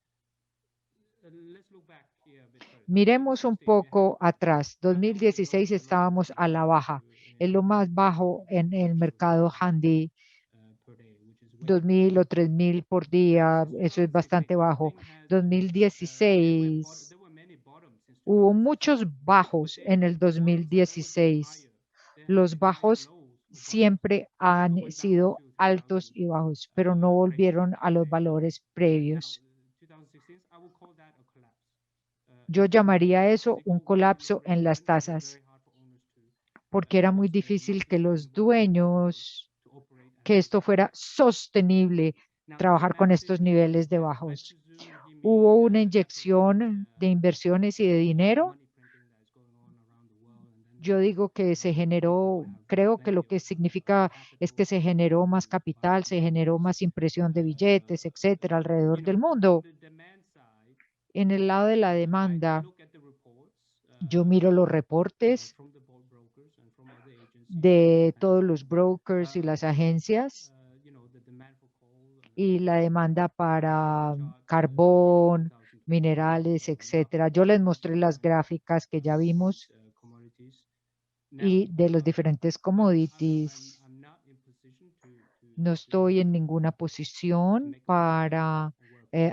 Miremos un poco atrás. 2016 estábamos a la baja. Es lo más bajo en el mercado handy. 2.000 o 3.000 por día, eso es bastante bajo. 2016, hubo muchos bajos en el 2016. Los bajos siempre han sido altos y bajos, pero no volvieron a los valores previos. Yo llamaría eso un colapso en las tasas, porque era muy difícil que los dueños, que esto fuera sostenible, trabajar con estos niveles de bajos. Hubo una inyección de inversiones y de dinero. Yo digo que se generó, creo que lo que significa es que se generó más capital, se generó más impresión de billetes, etcétera, alrededor del mundo. En el lado de la demanda, yo miro los reportes de todos los brokers y las agencias y la demanda para carbón, minerales, etcétera. Yo les mostré las gráficas que ya vimos y de los diferentes commodities. No estoy en ninguna posición para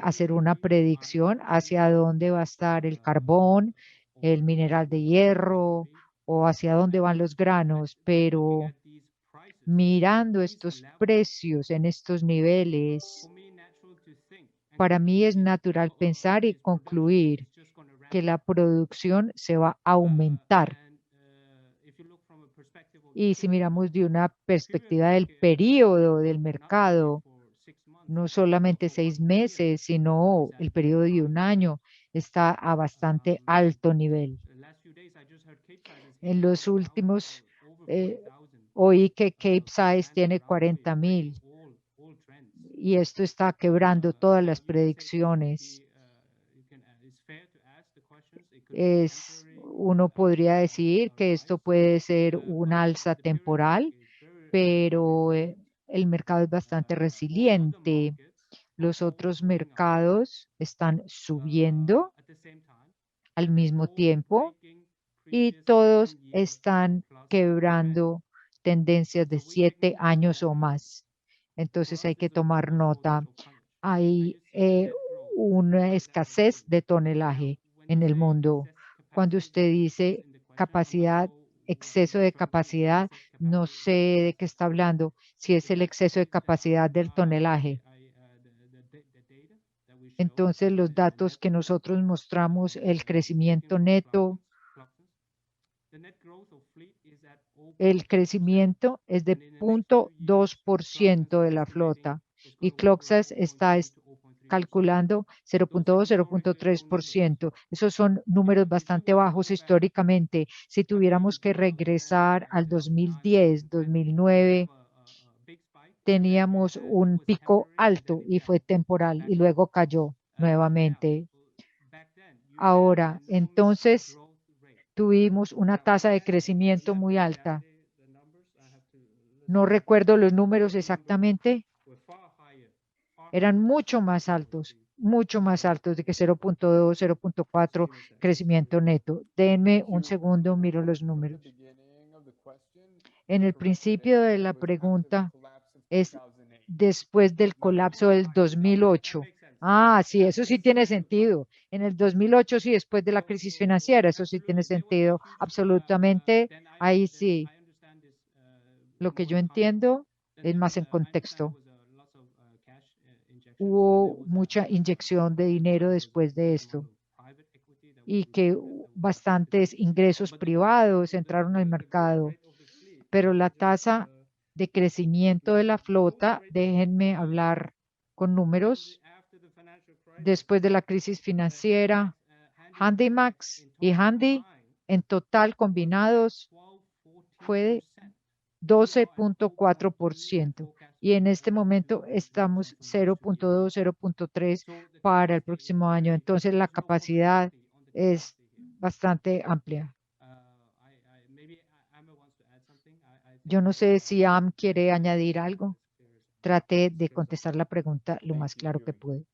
hacer una predicción hacia dónde va a estar el carbón, el mineral de hierro o hacia dónde van los granos, pero mirando estos precios en estos niveles, para mí es natural pensar y concluir que la producción se va a aumentar. Y si miramos de una perspectiva del periodo del mercado, no solamente 6 meses, sino el periodo de un año, está a bastante alto nivel. En los últimos, oí que Capesize tiene 40.000 y esto está quebrando todas las predicciones. Uno podría decir que esto puede ser un alza temporal, pero el mercado es bastante resiliente. Los otros mercados están subiendo al mismo tiempo y todos están quebrando tendencias de 7 años o más. Entonces hay que tomar nota. Hay una escasez de tonelaje en el mundo. Cuando usted dice capacidad, exceso de capacidad, no sé de qué está hablando, si es el exceso de capacidad del tonelaje. Entonces, los datos que nosotros mostramos, el crecimiento neto, el crecimiento es de 0.2% de la flota y Cloxas está calculando 0.2, 0.3%. Esos son números bastante bajos históricamente. Si tuviéramos que regresar al 2010, 2009, teníamos un pico alto y fue temporal y luego cayó nuevamente. Ahora, entonces, tuvimos una tasa de crecimiento muy alta. No recuerdo los números exactamente. Eran mucho más altos de que 0.2, 0.4 crecimiento neto. Denme un segundo, miro los números. En el principio de la pregunta es después del colapso del 2008. Ah, sí, eso sí tiene sentido. En el 2008, sí, después de la crisis financiera, eso sí tiene sentido. Absolutamente, ahí sí. Lo que yo entiendo es más en contexto. Hubo mucha inyección de dinero después de esto y que bastantes ingresos privados entraron al mercado, pero la tasa de crecimiento de la flota, déjenme hablar con números, después de la crisis financiera, HandyMax y Handy en total combinados fue de 12.4% y en este momento estamos 0.2, 0.3 para el próximo año. Entonces la capacidad es bastante amplia. Yo no sé si Am quiere añadir algo. Trate de contestar la pregunta lo más claro que puede.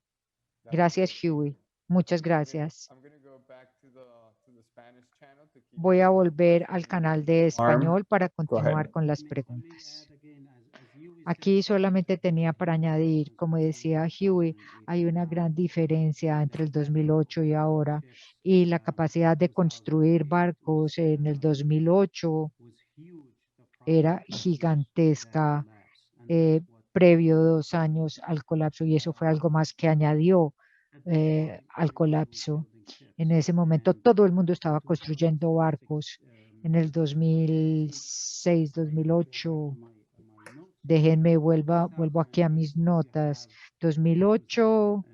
Gracias, Huey. Muchas gracias. Voy a volver al canal de español para continuar con las preguntas. Aquí solamente tenía para añadir, como decía Huey, hay una gran diferencia entre el 2008 y ahora, y la capacidad de construir barcos en el 2008 era gigantesca, previo 2 años al colapso, y eso fue algo más que añadió al colapso. En ese momento todo el mundo estaba construyendo barcos. En el 2006, 2008, déjenme vuelvo aquí a mis notas. 2008,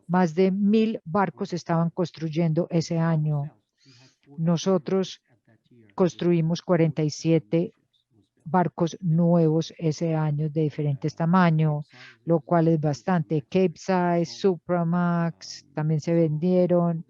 más de 1.000 barcos estaban construyendo ese año. Nosotros construimos 47 barcos nuevos ese año de diferentes tamaños, lo cual es bastante. Capesize, Supramax, también se vendieron.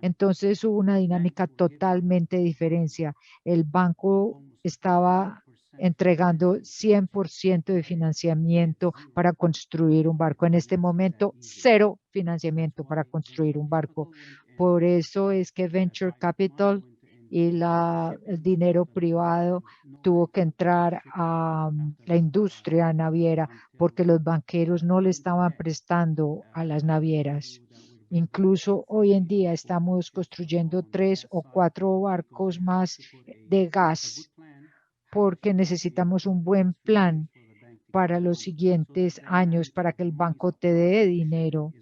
Entonces hubo una dinámica totalmente diferente. El banco estaba entregando 100% de financiamiento para construir un barco. En este momento, 0 financiamiento para construir un barco. Por eso es que Venture Capital y el dinero privado tuvo que entrar a la industria naviera porque los banqueros no le estaban prestando a las navieras. Incluso hoy en día estamos construyendo 3 o 4 barcos más de gas porque necesitamos un buen plan para los siguientes años para que el banco te dé dinero.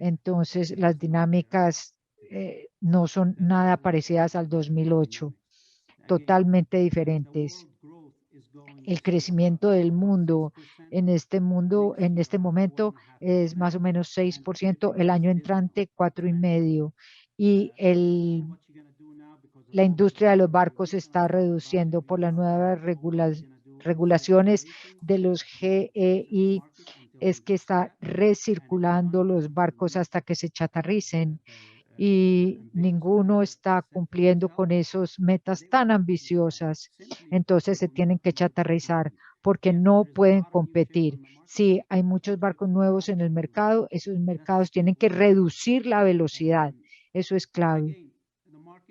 Entonces, las dinámicas no son nada parecidas al 2008, totalmente diferentes. El crecimiento del mundo, en este momento, es más o menos 6%, el año entrante 4,5%. Y la industria de los barcos se está reduciendo por las nuevas regulaciones de los GEI, es que está recirculando los barcos hasta que se chatarricen y ninguno está cumpliendo con esas metas tan ambiciosas. Entonces se tienen que chatarrizar porque no pueden competir. Si hay muchos barcos nuevos en el mercado, esos mercados tienen que reducir la velocidad. Eso es clave.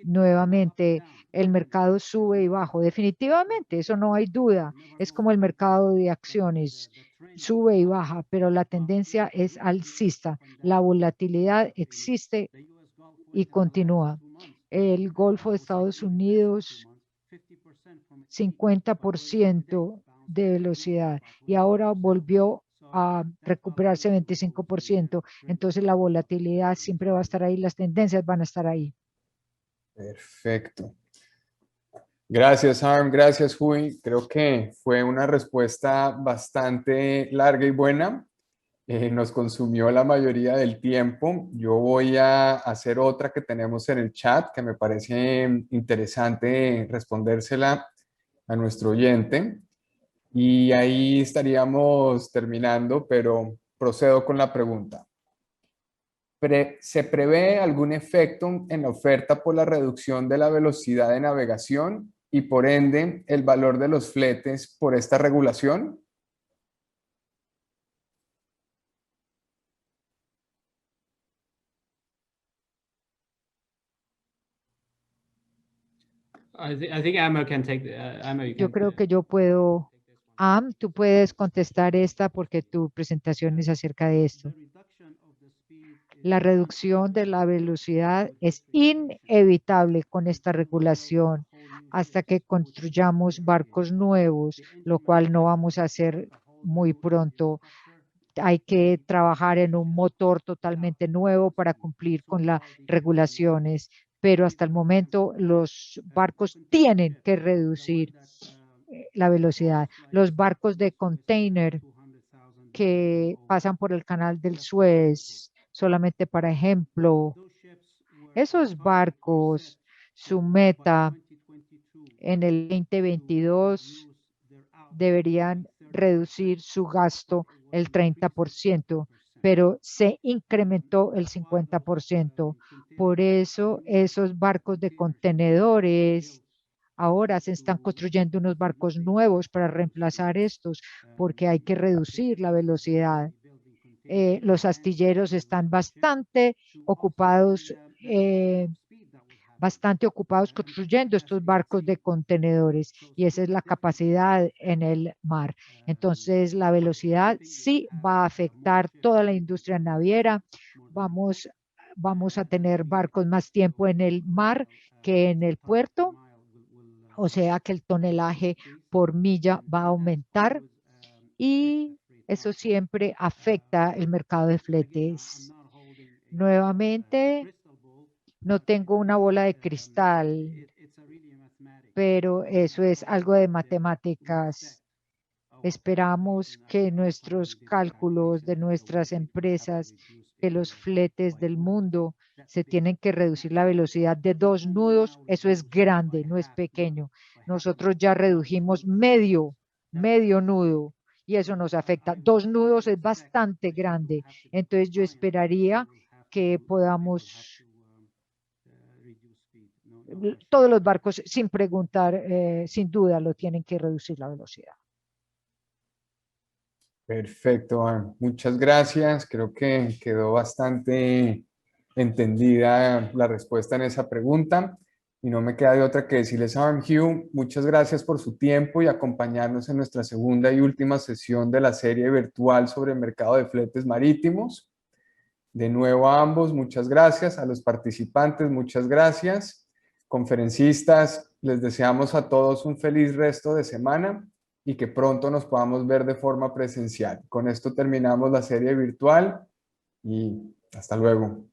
Nuevamente, el mercado sube y baja. Definitivamente, eso no hay duda. Es como el mercado de acciones, sube y baja, pero la tendencia es alcista. La volatilidad existe y continúa. El Golfo de Estados Unidos, 50% de velocidad y ahora volvió a recuperarse 25%. Entonces la volatilidad siempre va a estar ahí, las tendencias van a estar ahí. Perfecto. Gracias, Harm. Gracias, Huy. Creo que fue una respuesta bastante larga y buena. Nos consumió la mayoría del tiempo. Yo voy a hacer otra que tenemos en el chat, que me parece interesante respondérsela a nuestro oyente. Y ahí estaríamos terminando, pero procedo con la pregunta. ¿Se prevé algún efecto en la oferta por la reducción de la velocidad de navegación y por ende el valor de los fletes por esta regulación? I think Amar can take. Amar, you Yo can. creo que yo puedo, tú puedes contestar esta porque tu presentación es acerca de esto. La reducción de la velocidad es inevitable con esta regulación hasta que construyamos barcos nuevos, lo cual no vamos a hacer muy pronto. Hay que trabajar en un motor totalmente nuevo para cumplir con las regulaciones, pero hasta el momento los barcos tienen que reducir la velocidad. Los barcos de container que pasan por el canal del Suez, solamente para ejemplo, esos barcos, su meta en el 2022 deberían reducir su gasto el 30%, pero se incrementó el 50%. Por eso esos barcos de contenedores, ahora se están construyendo unos barcos nuevos para reemplazar estos, porque hay que reducir la velocidad. Los astilleros están bastante ocupados construyendo estos barcos de contenedores y esa es la capacidad en el mar. Entonces, la velocidad sí va a afectar toda la industria naviera. Vamos a tener barcos más tiempo en el mar que en el puerto, o sea que el tonelaje por milla va a aumentar y eso siempre afecta el mercado de fletes. Nuevamente, no tengo una bola de cristal, pero eso es algo de matemáticas. Esperamos que nuestros cálculos de nuestras empresas, que los fletes del mundo se tienen que reducir la velocidad de 2 nudos. Eso es grande, no es pequeño. Nosotros ya redujimos medio nudo y eso nos afecta. 2 nudos es bastante grande. Entonces yo esperaría que podamos todos los barcos sin preguntar, sin duda, lo tienen que reducir la velocidad. Perfecto, Harm. Muchas gracias. Creo que quedó bastante entendida la respuesta en esa pregunta y no me queda de otra que decirles a Harm Hugh, muchas gracias por su tiempo y acompañarnos en nuestra segunda y última sesión de la serie virtual sobre el mercado de fletes marítimos. De nuevo a ambos, muchas gracias. A los participantes, muchas gracias. Conferencistas, les deseamos a todos un feliz resto de semana y que pronto nos podamos ver de forma presencial. Con esto terminamos la serie virtual y Hasta luego.